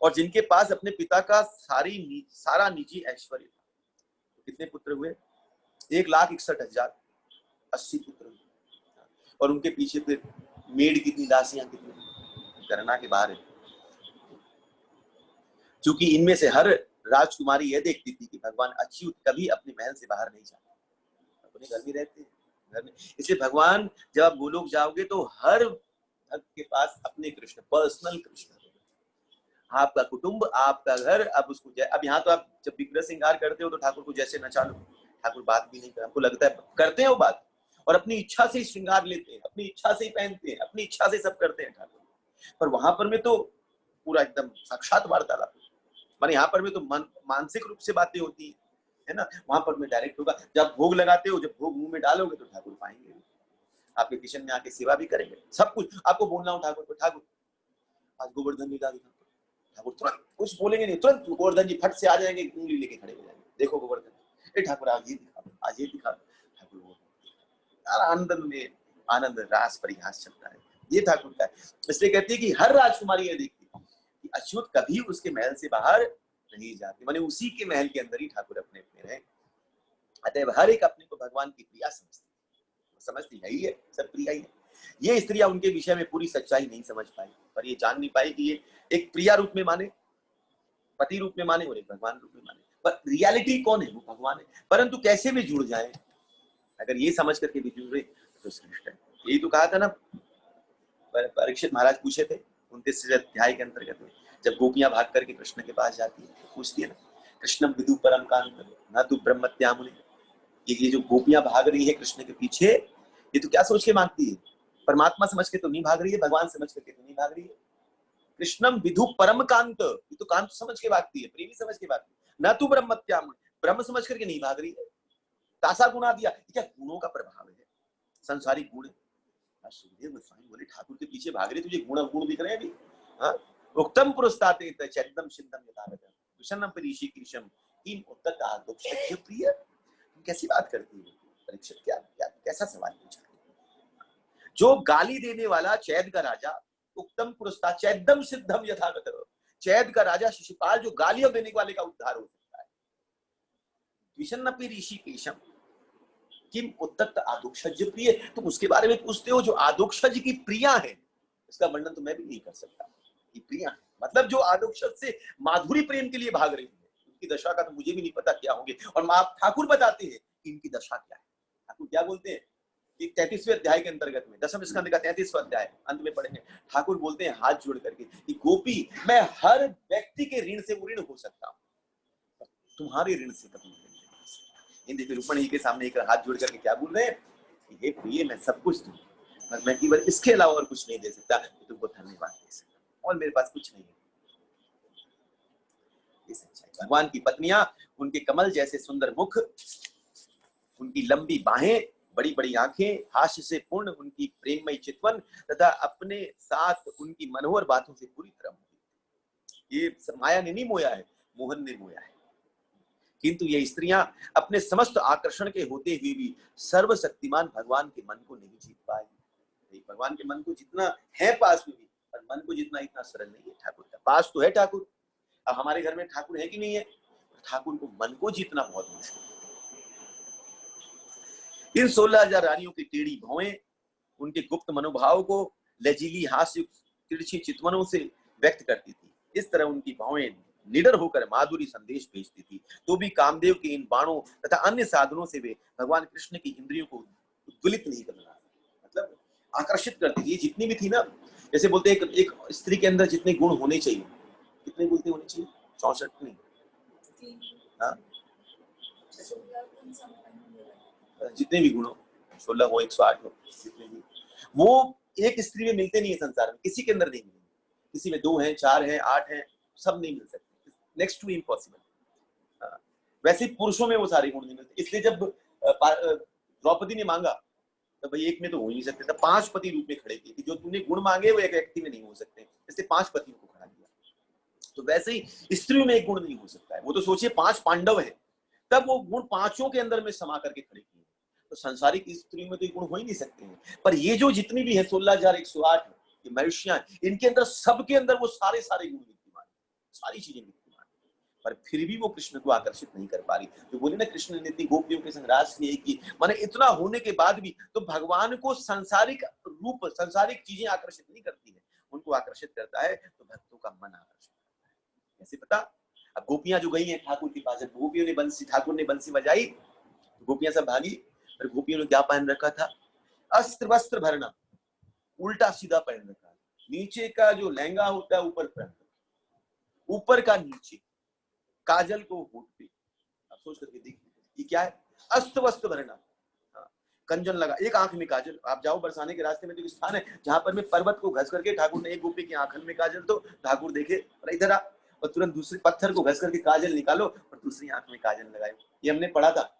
A: और जिनके पास अपने पिता का सारा निजी ऐश्वर्य था। तो कितने पुत्र हुए? 1,61,000, 80 पुत्र हुए। और उनके पीछे फिर मेड कितनी, दासियां कितनी, गणना के बाहर है। क्योंकि इनमें से हर राजकुमारी यह देखती थी कि भगवान अच्युत कभी अपने महल से बाहर नहीं जाते, अपने घर में रहते हैं, घर में। इसलिए भगवान जब आप गोलोक जाओगे तो हर भक्त के पास अपने कृष्ण, पर्सनल कृष्ण, आपका कुटुंब, आपका घर। अब उसको अब यहाँ तो आप जब विग्रह श्रृंगार करते हो तो ठाकुर को जैसे नचा लो, ठाकुर बात भी नहीं करते, आपको लगता है करते हैं वो बात, और अपनी इच्छा से ही श्रृंगार लेते हैं, अपनी इच्छा से ही पहनते हैं, अपनी इच्छा से सब करते हैं ठाकुर। पर वहां पर में तो पूरा एकदम साक्षात वार्तालाप, माने यहाँ पर में तो मानसिक रूप से बातें होती है ना, वहां पर में डायरेक्ट होगा। जब भोग लगाते हो, जब भोग मुंह में डालोगे तो ठाकुर पाएंगे, आपके किचन में आके सेवा भी करेंगे, सब कुछ आपको बोलना हो ठाकुर को, ठाकुर आज गोवर्धन निकाल, ठाकुर तुरंत कुछ बोलेंगे नहीं, तुरंत गोवर्धन जी फट से आ जाएंगे, उंगली लेके खड़े हो जाएंगे, देखो गोवर्धन, ए ठाकुर आज ये दिखा, आज ये दिखा, ठाकुर वो यार आनंद में आनंद रास परिहास चलता है, ये ठाकुर का है। इसलिए कहती है कि हर राजकुमारी ये देखती कि अच्युत कभी उसके महल से बाहर नहीं जाती, माने उसी के महल के अंदर ही ठाकुर अपने अपने रहे। अतः हर एक अपने को भगवान की प्रिया समझती है ही है, सब प्रिया ही है। ये स्त्रियां उनके विषय में पूरी सच्चाई नहीं समझ पाई, पर ये जान नहीं पाई कि ये एक प्रिया रूप में माने, पति रूप में माने और एक भगवान रूप में माने, पर रियलिटी कौन है? वो भगवान है। परंतु कैसे भी जुड़ जाए, अगर ये समझ करके भी जुड़ रहे तो श्रेष्ठ है। यही तो कहा था ना, परीक्षित महाराज पूछे थे 29 अध्याय के अंतर्गत में, जब गोपियां भाग करके कृष्ण के पास जाती है, पूछती है ना, कृष्णम विदु परम कांत न तु ब्रह्मत्यामुनि, ये जो गोपियां भाग रही है कृष्ण के पीछे, ये तो क्या सोच के मांगती है? परमात्मा समझ के तो नहीं भाग रही है, भगवान समझ करके तो नहीं भाग रही है। कृष्णम विदु परम कांत, ये तो कांत समझ के भागती है, प्रेमी समझ के भागती है, न तु ब्रह्मत्यामुनि, ब्रह्म समझ करके नहीं भाग रही है। तासा गुणा दिया, क्या गुणों का प्रभाव है, संसारिक गुण। सुखदेव गोस्वामी बोले ठाकुर के पीछे भाग रहे, तुझे गुण दिख रहे हैं अभी? हाँ, उत्तम पुरस्ताते चैदम सिद्धम यथावत दुषन्नम परीषि कृष्णम किम उत्तत आदोक्षज्य प्रिय। तुम कैसी बात करती हो परीक्षित? क्या क्या कैसा सवाल पूछा? जो गाली देने वाला चैद का राजा, उत्तम पुरस्ता चैदम सिद्धम यथावत, चैद का राजा शिशुपाल जो गालियां देने वाले का उद्धार हो सकता है। विषन्नपि ऋषि केशम किम उत्तत आदोक्षज्य प्रिय, तुम उसके बारे में पूछते हो जो आदोक्षज की प्रिया है। इसका वर्णन तो मैं भी नहीं कर सकता, ये प्रिया है मतलब जो आदोक्षज से माधुरी प्रेम के लिए भाग रही है, उनकी दशा का तो मुझे भी नहीं पता क्या होंगे। और आप ठाकुर बताते हैं कि इनकी दशा क्या है। ठाकुर क्या बोलते हैं कि 33वें अध्याय के अंतर्गत में, दशम स्कंद का 33वां अध्याय अंत में पढ़ेंगे, ठाकुर बोलते हैं हाथ जोड़ करके कि गोपी, मैं हर व्यक्ति के ऋण से ऋण हो सकता हूं, तुम्हारे ऋण से कभी नहीं। देखिए रुक्मणी के सामने एक हाथ जोड़ करके क्या बोल रहे हैं, ये प्रिय मैं सब कुछ दूं, पर मैं केवल इसके अलावा और कुछ नहीं दे सकता, तुमको धन्यवाद दे सकता और मेरे पास कुछ नहीं है। ये सच्चाई। भगवान की पत्नियां, उनके कमल जैसे सुंदर मुख, उनकी लंबी बाहें, बड़ी बड़ी आंखें, हास्य से पूर्ण उनकी प्रेममयी चितवन तथा अपने साथ उनकी मनोहर बातों से पूरी तरह मोहित। ये माया ने नहीं मोया है, मोहन ने मोया है। किंतु ये स्त्रियां अपने समस्त आकर्षण के होते हुए भी सर्वशक्तिमान भगवान के मन को नहीं जीत पाए। भगवान के मन को जितना है पास में भी, पर मन को जितना इतना सरल नहीं है ठाकुर का। पास तो है ठाकुर, अब हमारे घर में ठाकुर है कि नहीं है, ठाकुर को मन को जीतना बहुत मुश्किल है। इन 16,000 रानियों की टेढ़ी भौएं उनके गुप्त मनोभाव को लजीली हास्य तिरछी चितवनों से व्यक्त करती थी। इस तरह उनकी भौएं निडर होकर माधुरी संदेश भेजती थी, तो भी कामदेव के इन बाणों तथा अन्य साधनों से वे भगवान कृष्ण की इंद्रियों को उद्वेलित नहीं करना, मतलब आकर्षित करती थी। जितनी भी थी ना, जैसे बोलते हैं एक स्त्री के अंदर जितने गुण होने चाहिए, कितने बोलते होने चाहिए, 64 नहीं, हाँ, जितने भी गुण हो, 16 हो, 108 हो, जितने भी, वो एक स्त्री में मिलते नहीं है संसार में, किसी के अंदर नहीं मिलेंगे। किसी में 2 हैं, 4 हैं, 8 हैं, सब नहीं मिल सकते, नेक्स्ट टू इम्पॉसिबल। वैसे पुरुषों में वो सारे गुण नहीं मिलते। इसलिए जब द्रौपदी ने मांगा तो भाई एक में तो हो ही नहीं सकते, तो 5 पति रूप में खड़े किए कि जो तूने गुण मांगे वो एक व्यक्ति में नहीं हो सकते, इसलिए 5 पतियों को खड़ा किया। तो वैसे ही स्त्रियों में एक गुण नहीं हो सकता है। वो तो सोचिए 5 पांडव है, तब वो गुण पांचों के अंदर में समा करके खड़े किए। तो संसारिक स्त्रियों में तो ये गुण हो ही नहीं सकते हैं। पर ये जो जितनी भी है 16,108 ये मनुष्य, इनके अंदर, सबके अंदर वो सारे गुण विद्यमान, सारी चीजें विद्यमान, पर फिर भी वो कृष्ण को आकर्षित नहीं कर पा रही। तो बोले ना, कृष्ण ने इतनी गोपियों के संग रास किए कि माने इतना होने के बाद भी तो भगवान को सांसारिक रूप, सांसारिक चीजें आकर्षित नहीं करती है, उनको आकर्षित करता है तो भक्तों का मन आकर्षित करता है। कैसे पता? अब गोपियां जो गई हैं ठाकुर के पास, गोपियों ने बंसी, ठाकुर ने बंसी बजाई, गोपियां सब भागी। पर गोपियों ने क्या पहन रखा था? अस्त्र वस्त्र भरना, उल्टा सीधा पहन रखा, नीचे का जो लहंगा होता है ऊपर पहन, ऊपर का नीचे, काजल को होठ पे। आप सोच करके देखिए ये क्या है? अस्त्र वस्त्र भरना, कंजन लगा, एक आंख में काजल। आप जाओ बरसाने के रास्ते में तो स्थान है जहां पर में पर्वत को घस करके ठाकुर ने एक गोपी की आंखन में काजल, तो ठाकुर देखे और इधर आ, और तुरंत दूसरे पत्थर को घस करके काजल निकालो और दूसरी आंख में काजल लगाए। ये हमने पढ़ा था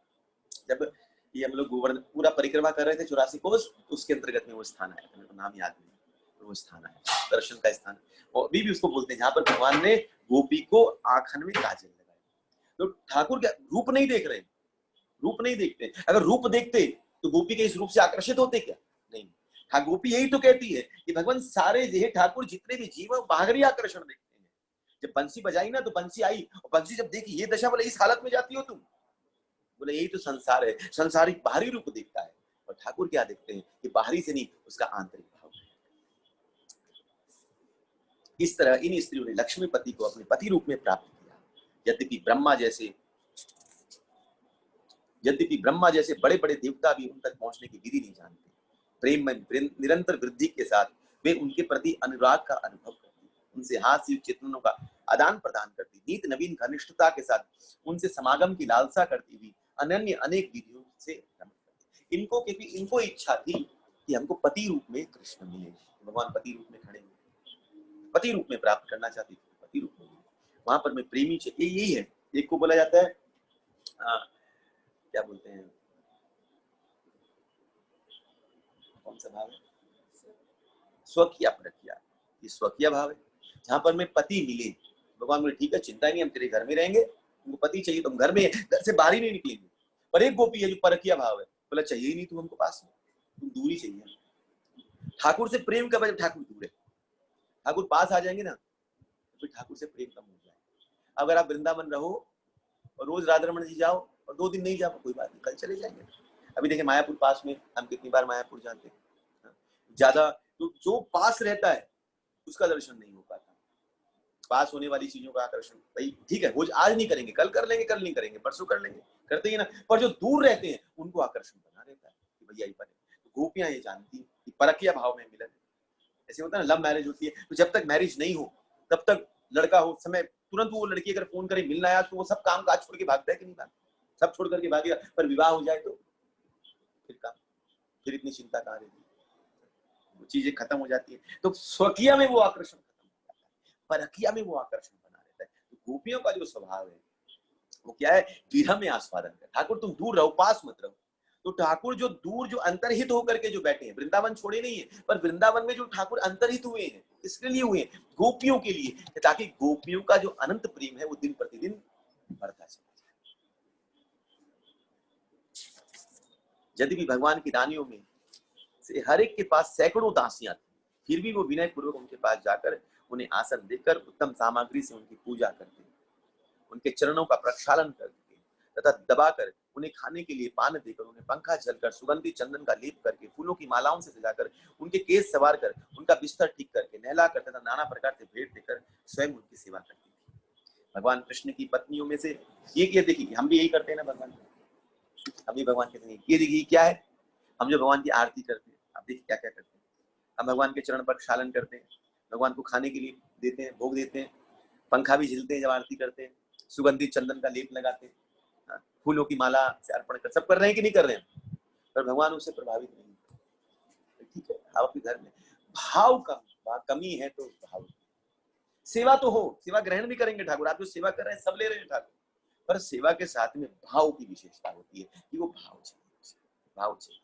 A: जब ये हम लोग गोवर्धन पूरा परिक्रमा कर रहे थे 84 कोस, उसके अंतर्गत में वो स्थान आया, मेरे को नाम याद नहीं, वो स्थान है दर्शन का स्थान, और अभी भी उसको बोलते हैं जहां पर भगवान ने गोपी को आंखन में काजल लगाए। तो ठाकुर क्या रूप नहीं देख रहे, रूप नहीं देखते। अगर रूप देखते तो गोपी के इस रूप से आकर्षित होते क्या? नहीं। हाँ, गोपी यही तो कहती है कि भगवान सारे ये ठाकुर जितने भी जीव है बाहरी आकर्षण देखते हैं। जब बंसी बजाई ना तो बंसी आई, और बंसी जब देखी ये दशा, बोले इस हालत में जाती हो तुम, बोले यही तो संसार है, संसारिक बाहरी रूप देखता है। और ठाकुर क्या देखते हैं कि बाहरी से नहीं, उसका आंतरिक भाव। इस तरह इन स्त्रियों ने लक्ष्मीपति को अपने पति रूप में प्राप्त किया। यद्यपि ब्रह्मा जैसे बड़े बड़े देवता भी उन तक पहुंचने की विधि नहीं जानते। प्रेम में निरंतर वृद्धि के साथ वे उनके प्रति अनुराग का अनुभव करती, उनसे हास्य चेतनों का आदान प्रदान करती, नित नवीन घनिष्ठता के साथ उनसे समागम की लालसा करती हुई अनन्य अनेक विधियों से रमण करती। इनको क्योंकि इनको इच्छा थी कि हमको पति रूप में कृष्ण मिले, भगवान पति रूप में खड़े, पति रूप में प्राप्त करना चाहती थी, पति रूप में। वहां पर मैं प्रेमी चाहिए, यही है। एक को बोला जाता है क्या बोलते हैं, कौन सा भाव है? स्वकीय परकीय। ये स्वकीय भाव है, जहां पर मैं पति मिले, भगवान बोले ठीक है चिंता नहीं, हम तेरे घर में रहेंगे, तुमको पति चाहिए तुम घर में, घर से बाहर ही नहीं निकलेंगे। पर एक गोपी है जो परकीय भाव है, बोला चाहिए ही नहीं तुम हमको पास में, तुम दूर ही चाहिए। ठाकुर से प्रेम का वजह, ठाकुर दूर है, ठाकुर पास आ जाएंगे ना तो ठाकुर से प्रेम कम हो जाए। अगर आप वृंदावन रहो और रोज राधा रमन जी जाओ और 2 दिन नहीं जाओ कोई बात नहीं, कल चले जाएंगे। अभी देखिए मायापुर पास में, हम कितनी बार मायापुर जाते हैं, ज्यादा तो जो पास रहता है उसका दर्शन नहीं हो पाता। पास होने वाली चीजों का आकर्षण भाई ठीक है, वो आज नहीं करेंगे, कल कर लेंगे, कल नहीं करेंगे, परसों कर लेंगे, करते ही ना। पर जो दूर रहते हैं उनको आकर्षण बना रहता है कि भैया ये बने। तो गोपियां ये जानती कि परकीय भाव में मिलन, ऐसे होता है ना, लव मैरिज होती है तो जब तक मैरिज नहीं हो तब तक लड़का हो समय तुरंत वो लड़की अगर फोन करे मिलना आया तो वो सब काम काज छोड़ के भागता है कि नहीं भागता? सब छोड़ करके भागेगा। पर विवाह हो जाए तो फिर इतनी चिंता कहाँ रहती, वो चीजें खत्म हो जाती है। तो स्वकीय में वो आकर्षण खत्म हो जाता है, परकीय में वो आकर्षण बना रहता है। तो गोपियों का जो स्वभाव है वो क्या है? विरह में आस्वादन कर। ठाकुर तुम दूर रहो, पास मत रहो। तो ठाकुर जो दूर, जो अंतर्हित होकर के जो बैठे हैं, वृंदावन छोड़े नहीं है, पर वृंदावन में जो ठाकुर अंतर्हित हुए हैं, किसके लिए हुए हैं? गोपियों के लिए, ताकि गोपियों का जो अनंत प्रेम है वो दिन प्रतिदिन बढ़ता चला जाए। यदि भी भगवान की रानियों में से हर एक के पास सैकड़ों दासियां थी, फिर भी वो विनय पूर्वक उनके पास जाकर उन्हें आसन देकर उत्तम सामग्री से उनकी पूजा करते, उनके चरणों का प्रक्षालन करते तथा दबाकर उन्हें खाने के लिए पान देकर, उन्हें पंखा जलकर, सुगंधित चंदन का लेप करके, फूलों की मालाओं से सजाकर, उनके केस सवार कर, उनका बिस्तर ठीक करके, नहलाकर तथा नाना प्रकार से भेंट देकर स्वयं उनकी सेवा करती थी। भगवान कृष्ण की पत्नियों में से ये देखिए, हम भी यही करते हैं ना भगवान, हम भी भगवान कहते हैं ये देखिए क्या है, हम जो भगवान की आरती करते हैं, आप देखिए क्या क्या करते हैं। हम भगवान के चरण प्रक्षालन करते हैं, भगवान को खाने के लिए देते हैं, भोग देते हैं, पंखा भी झिलते हैं जब आरती करते हैं, सुगंधित चंदन का लेप लगाते हैं, फूलों की माला से अर्पण कर, सब कर रहे हैं कि नहीं कर रहे हैं, पर भगवान उससे प्रभावित नहीं। ठीक है, आप अपने घर में भाव का कमी है तो भाव, सेवा तो हो, सेवा ग्रहण भी करेंगे ठाकुर, आप जो सेवा कर रहे हैं सब ले रहे हैं ठाकुर, पर सेवा के साथ में भाव की विशेषता होती है कि वो भाव चाहिए, भाव चाहिए।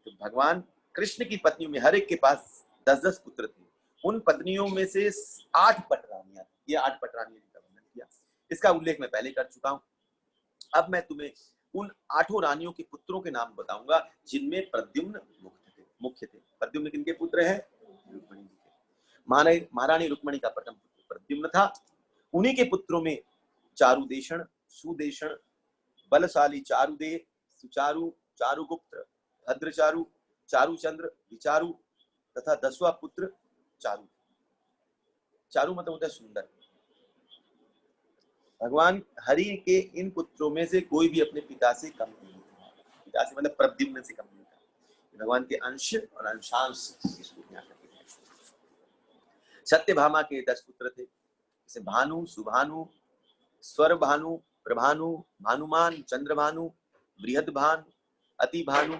A: तो भगवान कृष्ण की पत्नियों में हर एक के पास 10-10 पुत्र थे, उन पत्नियों में से 8 पटरानियां, ये 8 पटरानियों का वर्णन किया, इसका उल्लेख मैं पहले कर चुका हूं। अब मैं तुम्हें उन 8 रानियों के पुत्रों के नाम बताऊंगा जिनमें प्रद्युम्न मुख्य थे। प्रद्युम्न किनके पुत्र हैं? रुक्मिणी जी के। महारानी रुक्मिणी का प्रथम पुत्र प्रद्युम्न था। उन्हीं के पुत्रों में चारुदेशण, सुदेशण, बलशाली चारुदेह, सुचारु, चारुगुप्त, भद्रचारु, चारुचंद्र, विचारु तथा 10वां पुत्र चारु। चारु मतलब होता है सुंदर। भगवान हरि के इन पुत्रों में से कोई भी अपने पिता से कम नहीं था, पिता से मतलब प्रद्युम्न से कम नहीं था, भगवान के अंश और अंशांश। सत्यभामा के 10 पुत्र थे, जैसे भानु, सुभानु, स्वर भानु, प्रभानु, भानुमान, चंद्रभानु, बृहदभानु, अतिभानु,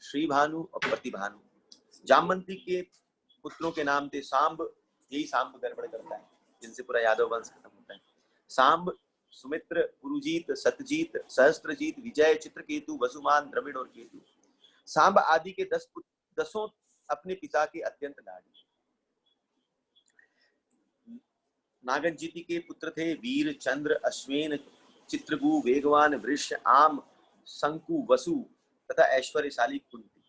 A: श्रीभानु और प्रतिभानु। जामवंती के पुत्रों के नाम थे सांब, यही सांब गड़बड़ करता है जिनसे पूरा यादव वंश खत्म होता है। सांब, सुमित्र, पुरुजीत, सतजीत, सहस्त्रजीत, विजय, चित्रकेतु, वसुमान, द्रविड़ और केतु। सांब आदि के 10 अपने पिता के अत्यंत लाडी। नागजीति के पुत्र थे वीर, चंद्र, अश्वेन, चित्रगु, वेगवान, वृष, आम, शंकु, वसु तथा ऐश्वर्यशाली कुंती।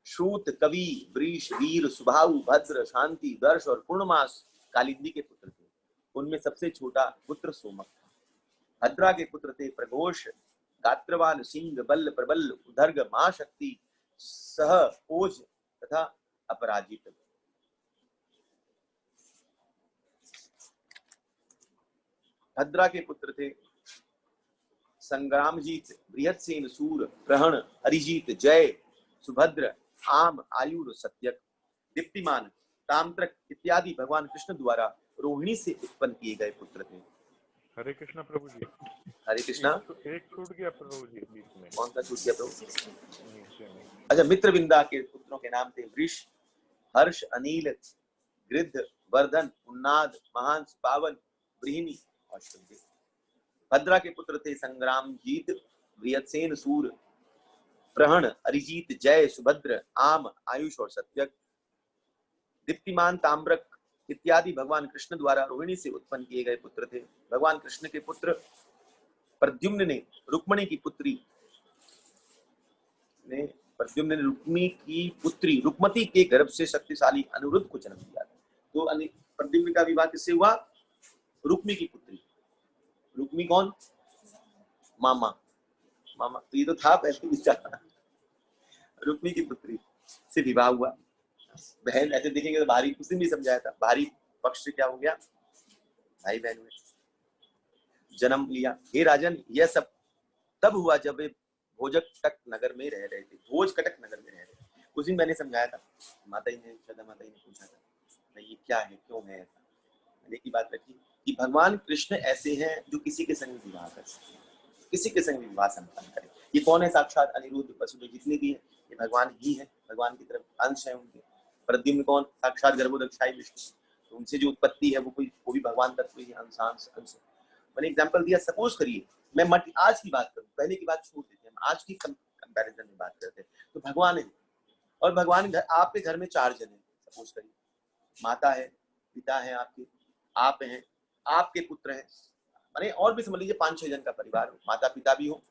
A: श्रुत, कवि, वृष, वीर, सुभाऊ, भद्र, शांति, दर्श और पूर्णमास कालिंदी के पुत्र थे। उनमें सबसे छोटा पुत्र सोमक था। भद्रा के पुत्र थे प्रघोष, गात्रवान, सिंह, बल, प्रबल, उदर्ग, महाशक्ति, सह, ओज तथा अपराजित। भद्रा के पुत्र थे संग्रामजीत, बृहत्सेन, सूर, ग्रहण, अरिजीत, जय, सुभद्र, आम, आयुर, सत्यक। दीप्तिमान, ताम्रक इत्यादि भगवान कृष्ण द्वारा रोहिणी से उत्पन्न किए गए पुत्र थे।
C: हरे कृष्णा प्रभु जी।
A: हरे कृष्णा।
C: एक छूट गया प्रभु जी बीच में।
A: कौन सा छूट गया प्रभु? अच्छा, मित्रविंदा के पुत्रों के नाम थे वृष, हर्ष, अनिल, गृद्ध, वर्धन, उन्नाद, महांस, पावन, बृहिणी और शुद्धि। भद्रा के पुत्र थे संग्रामजीत, बृहत्सेन, सूर, प्रहण, अरिजीत, जय, सुभद्र, आम, आयुष और सत्यक। दीप्तिमान, ताम्रक इत्यादि भगवान कृष्ण द्वारा रोहिणी से उत्पन्न किए गए पुत्र थे। भगवान कृष्ण के पुत्र प्रद्युम्न ने रुक्मिणी की पुत्री रुक्मती के गर्भ से शक्तिशाली अनिरुद्ध को जन्म दिया। तो प्रद्युम्न का विवाह किससे हुआ? रुक्मी की पुत्री। रुक्मी कौन? मामा। तो ये तो था पहले विचार। रुक्मी की पुत्री से विवाह हुआ। बहन, ऐसे देखेंगे तो भारी, उस दिन भी समझाया था, भारी पक्ष से क्या हो गया? भाई बहन में जन्म लिया। हे राजन, यह सब तब हुआ जब वे भोजकटक नगर में रह रहे थे। भोजकटक नगर में रह रहे थे। उस दिन मैंने समझाया था, माता जी ने पूछा था ये क्या है, क्यों है ऐसा। मैंने की बात रखी कि भगवान कृष्ण ऐसे हैं जो किसी के संग विवाह कर सकते हैं, किसी के संग विवाह संपन्न करें। ये कौन है? साक्षात अनिरुद्ध, वसुदेव, जितने भी है ये भगवान ही है, भगवान की तरफ अंश है उनके। प्रद्युम्न कौन? साक्षात गर्भोदक्षाई विष्णु, तो उनसे जो उत्पत्ति है वो भी भगवान तत्व ही अंश। मैंने एग्जांपल दिया, सपोज करिए मैं आज की बात करूं, पहले की बात छोड़ देते हैं, आज की कंपैरिजन में बात करते हैं। तो भगवान है और भगवान आपके घर में 4 जन है, सपोज करिए, माता है, पिता है आपके, आप हैं, आपके पुत्र हैं, माने और भी समझ लीजिए 5-6 जन का परिवार हो, माता पिता भी हो,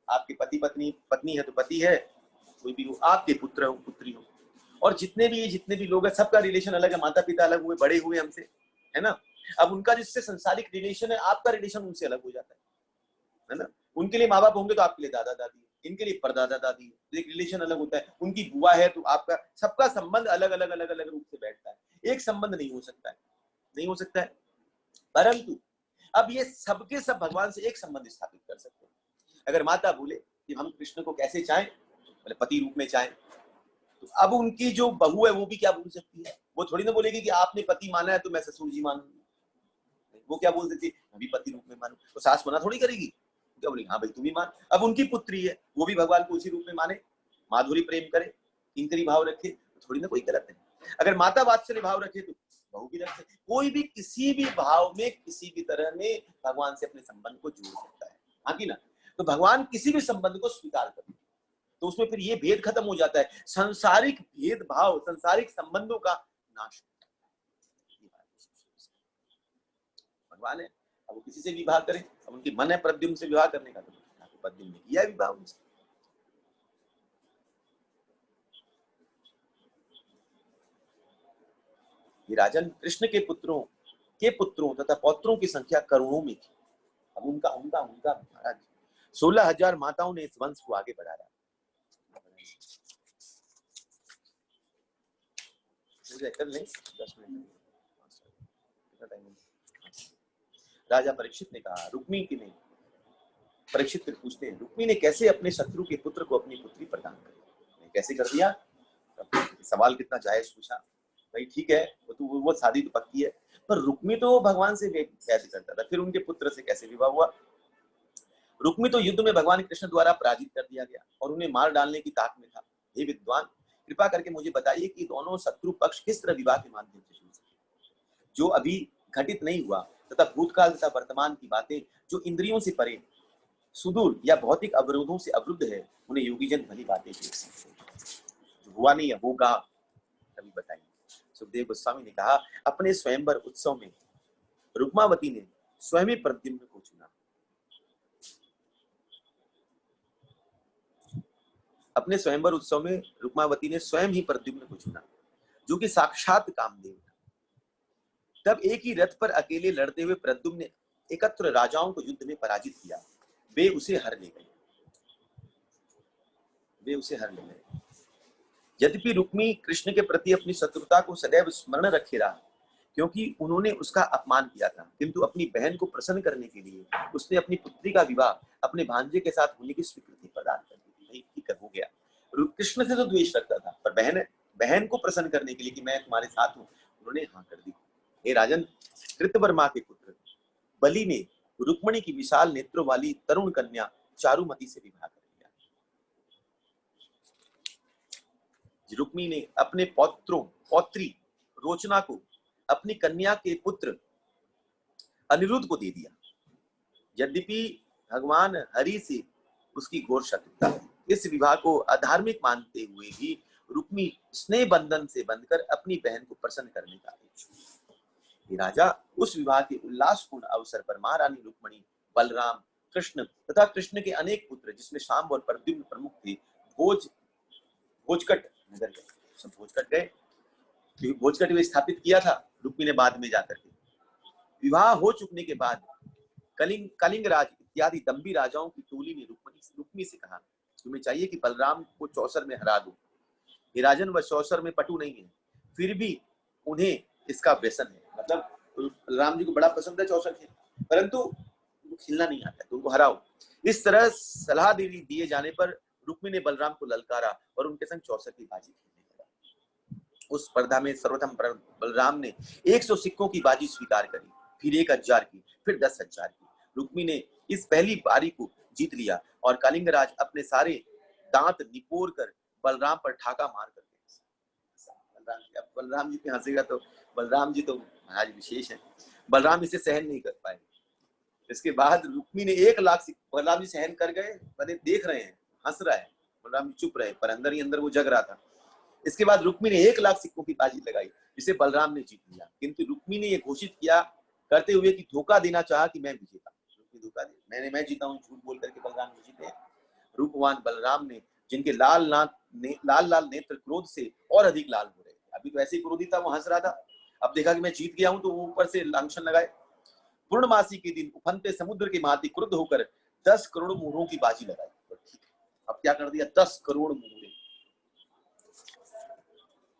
A: आपके पति पत्नी है तो पति है, कोई भी हो, आपके पुत्र हो, पुत्री हो, और जितने भी लोग हैं सबका रिलेशन अलग है। माता पिता अलग हुए, बड़े हुए हमसे, है ना। अब उनका जिससे संसारिक रिलेशन है, आपका रिलेशन उनसे अलग हो जाता है ना। उनके लिए माँ बाप होंगे तो आपके लिए दादा दादी, इनके लिए परदादा दादी है, एक रिलेशन अलग होता है। उनकी बुआ है तो आपका, सबका संबंध अलग अलग रूप से बैठता है। एक संबंध नहीं हो सकता है, नहीं हो सकता है। परंतु अब ये सबके सब भगवान से एक संबंध स्थापित कर सकते हैं। अगर माता बोले कि हम कृष्ण को कैसे चाहें, बोले पति रूप में चाहें, तो अब उनकी जो बहू है वो भी क्या बोल सकती है? वो थोड़ी ना बोलेगी कि आपने पति माना है तो मैं ससुर जी मानूंगी। वो क्या बोल देती है, मैं भी पति रूप में मानू। तो सास मना थोड़ी करेगी, क्या बोलेगी, हाँ भाई तुम ही मान। अब उनकी पुत्री है, वो भी भगवान को उसी रूप में माने, माधुरी प्रेम करे, इंद्रिय भाव रखे, तो थोड़ी ना कोई गलत है। अगर माता वात्सल्य भाव रखे तो बहू भी रखे। कोई भी किसी भी भाव में किसी भी तरह में भगवान से अपने संबंध को जोड़ सकता है, हाँ कि ना? तो भगवान किसी भी संबंध को स्वीकार करते, तो उसमें फिर ये भेद खत्म हो जाता है। सांसारिक भेदभाव, सांसारिक संबंधों का नाश भगवान है। अब वो किसी से विवाह करें, अब उनकी मन है प्रद्युम्न से विवाह करने का, तो प्रद्युम्न ने किया विवाह उनसे। ये राजन कृष्ण के पुत्रों तथा पौत्रों की संख्या करोड़ों में थी। अब उनका महाराज 16,000 माताओं ने इस वंश को आगे बढ़ाया। कर लें 10 मिनट। राजा परीक्षित ने कहा, रुक्मी की नहीं। परीक्षित फिर पूछते हैं, रुक्मी ने कैसे अपने शत्रु के पुत्र को अपनी पुत्री प्रदान कर, कैसे कर दिया? सवाल कितना जायज पूछा भाई, ठीक है वो शादी तो पक्की है, पर रुक्मी तो भगवान से कैसे करता था, फिर उनके पुत्र से कैसे विवाह हुआ? रुक्मी तो युद्ध में भगवान कृष्ण द्वारा पराजित कर दिया गया और उन्हें मार डालने की ताक में था। हे विद्वान, कृपा करके मुझे बताइए कि दोनों शत्रु पक्ष किस तरह विवाह के माध्यम से जुड़ सके, जो अभी घटित नहीं हुआ, तथा भूतकाल तथा वर्तमान की बातें जो इंद्रियों से परे, सुदूर या भौतिक अवरोधों से अवरुद्ध है, उन्हें योगी जन भली बातें देख सकते हैं। जो हुआ नहीं है होगा, कभी बताइए। सुखदेव गोस्वामी ने कहा, अपने स्वयंवर उत्सव में रुक्मावती ने स्वयं ही प्रद्युम्न को चुना। अपने स्वयंवर उत्सव में रुक्मावती ने स्वयं ही प्रद्युम्न को चुना, जो कि साक्षात कामदेव था। तब एक ही रथ पर अकेले लड़ते हुए प्रद्युम्न ने एकत्र राजाओं को युद्ध में पराजित किया। वे उसे हर ले गए। यद्यपि रुक्मी कृष्ण के प्रति अपनी शत्रुता को सदैव स्मरण रखे रहा, क्योंकि उन्होंने उसका अपमान किया था, किंतु अपनी बहन को प्रसन्न करने के लिए उसने अपनी पुत्री का विवाह अपने भांजे के साथ होने की स्वीकृति प्रदान कर दी। ठीक हो गया। कृष्ण से तो द्वेष रखता था, पर बहन को प्रसन्न करने के लिए कि मैं तुम्हारे साथ हूं, उन्होंने हाँ कर दी। हे राजन, कृतवर्मा के पुत्र बलि ने रुक्मणी की विशाल नेत्रों वाली तरुण कन्या चारुमती से विवाह कर दिया। रुक्मी ने अपने पौत्री रोचना को अपनी कन्या के पुत्र अनिरुद्ध को दे दिया। यद्यपि भगवान हरि से उसकी घोर शत्रुता थी, इस विवाह को अधार्मिक मानते हुए भी रुक्मी स्नेह बंधन से बंधकर अपनी बहन को प्रसन्न करने का इच्छुक। राजा उस विवाह के उल्लासपूर्ण अवसर पर महारानी रुक्मणी, बलराम, कृष्ण तथा कृष्ण के अनेक पुत्र, जिसमें शांब और प्रद्युम्न प्रमुख थे, भोजकट नगर गए। सब भोजकट गए। भोजकट में स्थापित किया था रुक्मी ने बाद में जाकर के। विवाह हो चुकने के बाद कलिंग राज इत्यादि दंभी राजाओं की टोली ने रुक्मी से कहा, तुम्हें चाहिए कि बलराम को चौसर में हरा दो। हे राजन, वह चौसर में पटु नहीं है, फिर भी उन्हें इसका व्यसन है। मतलब बलराम जी को बड़ा पसंद है चौसर खेल, परंतु खेलना नहीं आता है, तो उनको हराओ। इस तरह सलाह दिए जाने पर रुक्मी ने बलराम को ललकारा और उनके संग चौसर की बाजी खेलने लगा। उस स्पर्धा में सर्वप्रथम बलराम ने 100 सिक्कों की बाजी स्वीकार करी, फिर 1000 की, फिर 10,000 की। रुक्मी ने इस पहली बारी को जीत लिया और कलिंगराज अपने सारे दांत निपोर कर बलराम पर ठाका मार कर गए। बलराम जी पे हंसेगा तो बलराम जी तो महाराज विशेष है, बलराम इसे सहन नहीं कर पाए। इसके बाद रुक्मी ने 1 लाख सिक्के, बलराम जी सहन कर गए, बने देख रहे हैं, हंस रहा है, बलराम जी चुप रहे, पर अंदर ही अंदर वो जग रहा था। इसके बाद रुक्मी ने 1 लाख सिक्कों की बाजी लगाई, जिसे बलराम ने जीत लिया। किंतु रुक्मी ने यह घोषित किया करते हुए कि धोखा देना चाहा कि मैं विजेता, धोखा दे, मैं जीता हूँ, झूठ बोल करके बलराम जीते। रूपवान बलराम ने, जिनके लाल लाल नेत्र क्रोध से और अधिक लाल हो रहे थे, अभी तो ऐसे ही क्रोधी था, वो हंस रहा था, अब देखा कि मैं जीत गया हूं तो वो ऊपर से लांछन लगाए। पूर्णमासी के दिन उफनते समुद्र के भांति क्रुद्ध होकर 10 करोड़ मुहरों की बाजी लगाई। अब क्या कर दिया, 10 करोड़ मुहरे।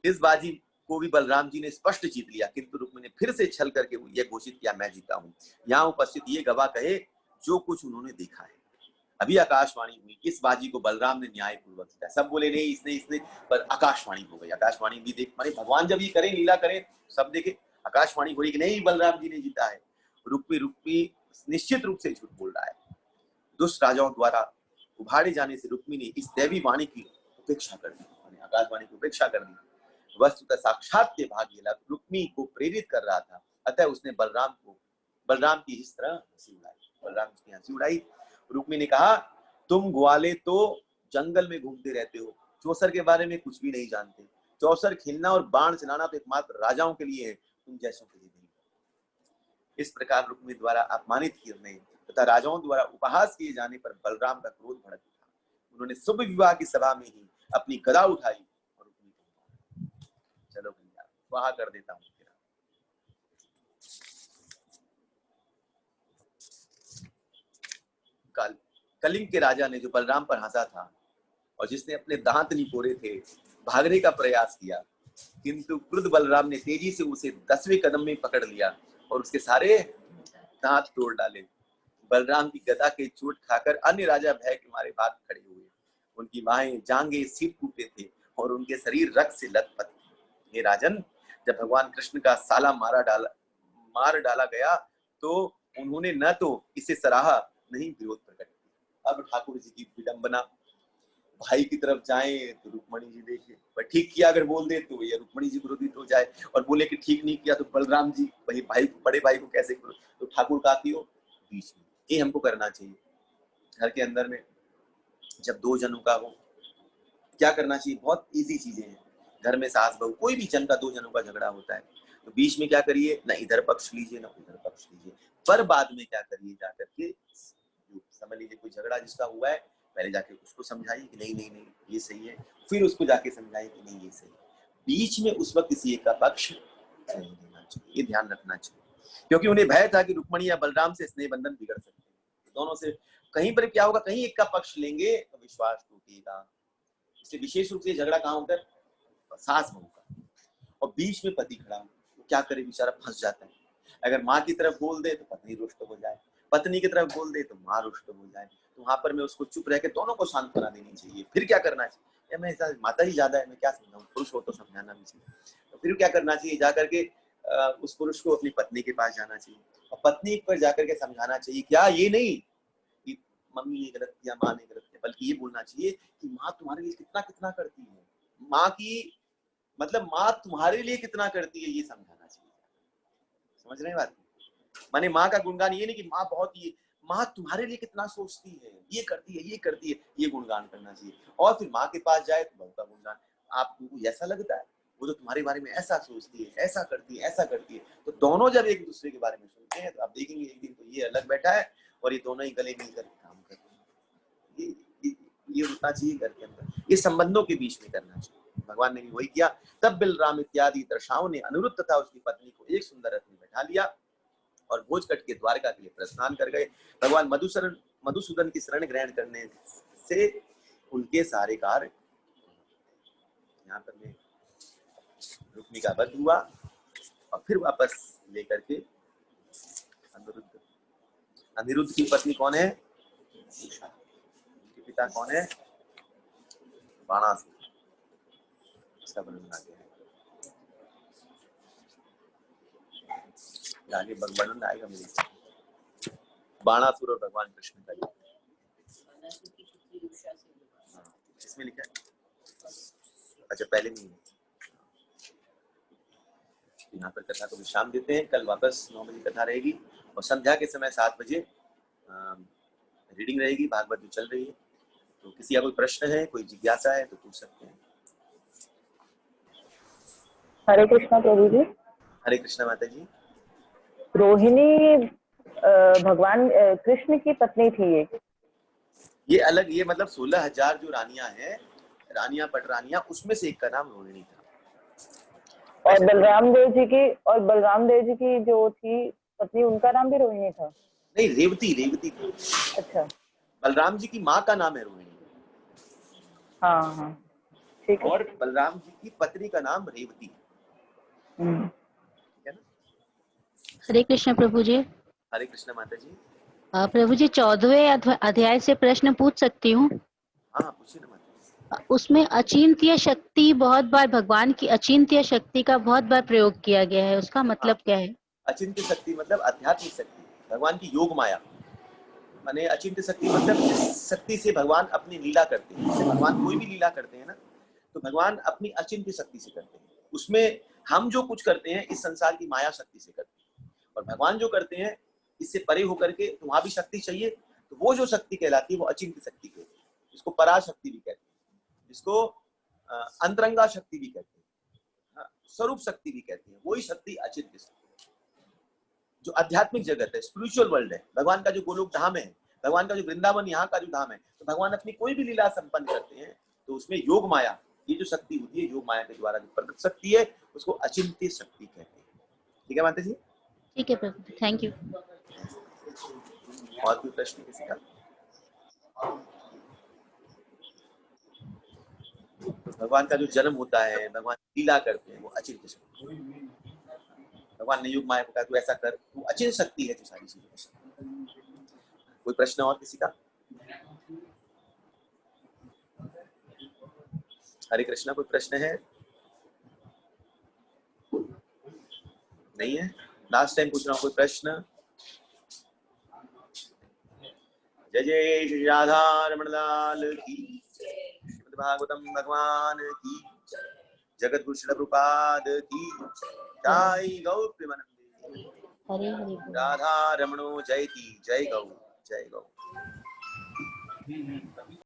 A: इस बाजी को भी बलराम जी ने स्पष्ट जीत लिया, किंतु रुक्मिणी ने फिर से छल करके यह घोषित किया, मैं जीता हूं। यहाँ उपस्थित ये गवाह कहे जो कुछ उन्होंने देखा है। अभी आकाशवाणी हुई, इस बाजी को बलराम ने न्यायपूर्वक जीता। सब बोले नहीं इसने, पर आकाशवाणी हो गई। आकाशवाणी भी देख, माने भगवान जब ये करें, लीला करें, सब देखे, आकाशवाणी हो रही कि नहीं बलराम जी ने जीता है। रुक्मी निश्चित रूप से झूठ बोल रहा है। दुष्ट राजाओं द्वारा उभाड़े जाने से रुक्मी ने इस दैवी वाणी की उपेक्षा कर दी, आकाशवाणी की उपेक्षा कर दी। वस्तुतः साक्षात के भाग्य रुक्मी को प्रेरित कर रहा था, अतः उसने बलराम की इस तरह हंसी उड़ाई। बलराम की हंसी उड़ाई। रुक्मी ने कहा, तुम ग्वाले तो जंगल में घूमते रहते हो, चौसर के बारे में कुछ भी नहीं जानते। चौसर खेलना और बाण चलाना तो एकमात्र राजाओं के लिए है, तुम जैसों के लिए नहीं। इस प्रकार रुक्मी द्वारा अपमानित करने तथा राजाओं द्वारा उपहास किए जाने पर बलराम का क्रोध भड़क उठा। उन्होंने शुभ विवाह की सभा में ही अपनी गदा उठाई और रुक्मी को, चलो भैया वहां कर देता हूं। कलिंग के राजा ने जो बलराम पर हंसा था और जिसने अपने दांत निपोरे थे, भागने का प्रयास किया, किंतु क्रुद्ध बलराम ने तेजी से उसे 10वें कदम में पकड़ लिया और उसके सारे दांत तोड़ डाले। बलराम की गदा के चोट खाकर अन्य राजा भय के मारे भाग खड़े हुए। उनकी बाहें, जांघें सिर टूटे थे और उनके शरीर रक्त से लथपथ थे। हे राजन, जब भगवान कृष्ण का साला मार डाला गया तो उन्होंने न तो इसे सराहा, नहीं विरोध प्रकट किया। अब ठाकुर जी की विडंबना, भाई की तरफ जाएं तो रुक्मणी जी देखे, पर ठीक किया अगर बोल दे तो ये रुक्मणी जी क्रोधित हो जाए, और बोले कि ठीक नहीं किया तो बलराम जी वही भाई, बड़े भाई को कैसे करो। तो ठाकुर का की हो बीच में, ये हमको करना चाहिए। घर के अंदर में जब दो जनों का हो, क्या करना चाहिए, बहुत इजी चीजें हैं। घर में सास बहू, कोई भी जन का, दो जनों का झगड़ा होता है तो बीच में क्या करिए, ना इधर पक्ष लीजिए ना उधर पक्ष लीजिए, पर बाद में क्या करिए, जाकर के समझ लीजिए कोई झगड़ा जिसका हुआ है, पहले जाके उसको समझाइए कि नहीं नहीं नहीं ये सही है, फिर उसको जाके समझाइए कि नहीं ये सही है। बीच में उस वक्त किसी एक का पक्ष नहीं लेना चाहिए, ये ध्यान रखना चाहिए, क्योंकि उन्हें भय था कि रुक्मणी या बलराम से स्नेह बंधन बिगड़ सकते हैं। दोनों से कहीं पर क्या होगा, कहीं एक का पक्ष लेंगे तो विश्वास टूटेगा। इसलिए विशेष रूप से झगड़ा कहाँ होता है, सास बहू का, और बीच में पति खड़ा हो, क्या करे बेचारा, फंस जाता है। अगर माँ की तरफ बोल दे तो पत्नी रुष्ट हो जाए, पत्नी की तरफ बोल दे तो माँ रुष्ट हो जाए, तो वहां पर मैं उसको चुप रह के दोनों को सांत्वना देनी चाहिए। फिर क्या करना चाहिए, मैं माता ही ज्यादा है, मैं क्या समझाऊं, पुरुष हो तो समझाना भी चाहिए। तो फिर क्या करना चाहिए, जाकर के उस पुरुष को अपनी पत्नी के पास जाना चाहिए और पत्नी पर जाकर के समझाना चाहिए। क्या ये नहीं कि मम्मी ये गलत किया, माँ ने गलत किया, बल्कि ये बोलना चाहिए कि माँ तुम्हारे लिए कितना कितना करती है, माँ की मतलब माँ तुम्हारे लिए कितना करती है, ये समझाना चाहिए। समझ रहे हैं बात, माने माँ का गुणगान ये नहीं कि माँ बहुत ही, माँ तुम्हारे लिए कितना सोचती है, ये करती है ये करती है, ये गुणगान करना चाहिए। और फिर माँ के पास जाए तो बहू का गुणगान, आपको ऐसा लगता है वो तो तुम्हारे बारे में ऐसा सोचती है, ऐसा करती है, ऐसा करती है। तो दोनों जब एक दूसरे के बारे में सुनते हैं तो आप देखेंगे एक दिन तो ये अलग बैठा है और ये दोनों ही गले मिलकर काम करते हैं। ये होना चाहिए घर के अंदर, ये संबंधों के बीच में करना चाहिए। भगवान ने भी वही किया। तब बलराम इत्यादि दर्शाओं ने अनिरुद्ध तथा उसकी पत्नी को एक सुंदर रथ में बैठा लिया और भोजकट के द्वारका के लिए प्रस्थान कर गए। भगवान मधुसूदन की शरण ग्रहण करने से उनके सारे कार्य, यहाँ पर में रुक्मी का वध हुआ और फिर वापस लेकर के अनिरुद्ध की पत्नी कौन है, उनके पिता कौन है, बाणासुर, इसका वर्णन आ गया है, आगे वर्णन आएगा मेरे। बाणासुर और भगवान कृष्ण का युद्ध इसमें लिखा है, अच्छा पहले नहीं है। यहाँ पर कथा को विश्राम देते हैं, कल वापस 9 बजे कथा रहेगी और संध्या के समय 7 बजे रीडिंग रहेगी, भागवत जो चल रही है। तो किसी का कोई प्रश्न है, कोई जिज्ञासा है तो पूछ सकते हैं।
E: हरे कृष्णा प्रभु जी।
A: हरे कृष्णा माता जी।
E: रोहिणी भगवान कृष्ण की पत्नी थी
A: ये अलग, ये मतलब 16,000 जो रानियां हैं, रानियां पटरानियां, उसमें से एक का नाम रोहिणी था।
E: और बलराम देव जी की जो थी पत्नी, उनका नाम भी रोहिणी था?
A: नहीं, रेवती थी।
E: अच्छा,
A: बलराम जी की माँ का नाम है रोहिणी।
E: हाँ हाँ ठीक है।
A: और बलराम जी की पत्नी का नाम रेवती। ठीक है ना?
F: हरे कृष्ण प्रभु जी।
A: हरे कृष्ण माता जी।
F: प्रभु जी 14वें अध्याय से प्रश्न पूछ सकती हूँ?
A: हाँ पूछिए ना माता जी।
F: उसमें अचिंत्य शक्ति बहुत बार, भगवान की अचिंत्य शक्ति का बहुत बार प्रयोग किया गया है, उसका मतलब क्या है?
A: अचिंत्य शक्ति मतलब आध्यात्मिक शक्ति, भगवान की योग माया। माने अचिंत्य शक्ति मतलब जिस शक्ति से भगवान अपनी लीला करते हैं। जैसे भगवान कोई भी लीला करते हैं ना, तो भगवान अपनी अचिंत्य शक्ति से करते हैं। उसमें हम जो कुछ करते हैं इस संसार की माया शक्ति से करते हैं, और भगवान जो करते हैं इससे परे होकर के। तो वहां भी शक्ति चाहिए, तो वो जो शक्ति कहलाती है वो अचिंत्य शक्ति कहती है, जिसको पराशक्ति भी कहते हैं, जिसको अंतरंगा शक्ति भी कहते हैं, स्वरूप शक्ति भी कहते हैं। वही शक्ति अचिंत्य शक्ति, जो आध्यात्मिक जगत है, स्पिरिचुअल वर्ल्ड है। भगवान का जो गोलोक धाम है, भगवान का जो वृंदावन यहाँ का जो धाम है, तो भगवान अपनी कोई भी लीला संपन्न करते हैं तो उसमें योग माया, ये जो शक्ति होती है योग माया के द्वारा जो प्रकट शक्ति है उसको अचिंत्य शक्ति कहते हैं। ठीक है माता जी?
F: ठीक है प्रभु, थैंक यू।
A: और कोई प्रश्न किसी का? तो भगवान का जो जन्म होता है, भगवान लीला करते हैं, वो अचिंत्य शक्ति। भगवान ने योग माया को कहा तू ऐसा कर, वो अचिंत्य शक्ति है जो सारी चीजें। कोई प्रश्न और किसी का? हरे कृष्णा, कोई प्रश्न है? नहीं है? लास्ट टाइम पूछ रहा हूँ, कोई प्रश्न? जय जय श्री राधा रमण लाल की, श्रीमद् भागवतम भगवान की, जगत गुरु श्रील प्रभुपाद की, जय गौ प्रेमानंद,
F: हरे हरे।
A: राधा रमणो जयति, जय गौ, जय गौ।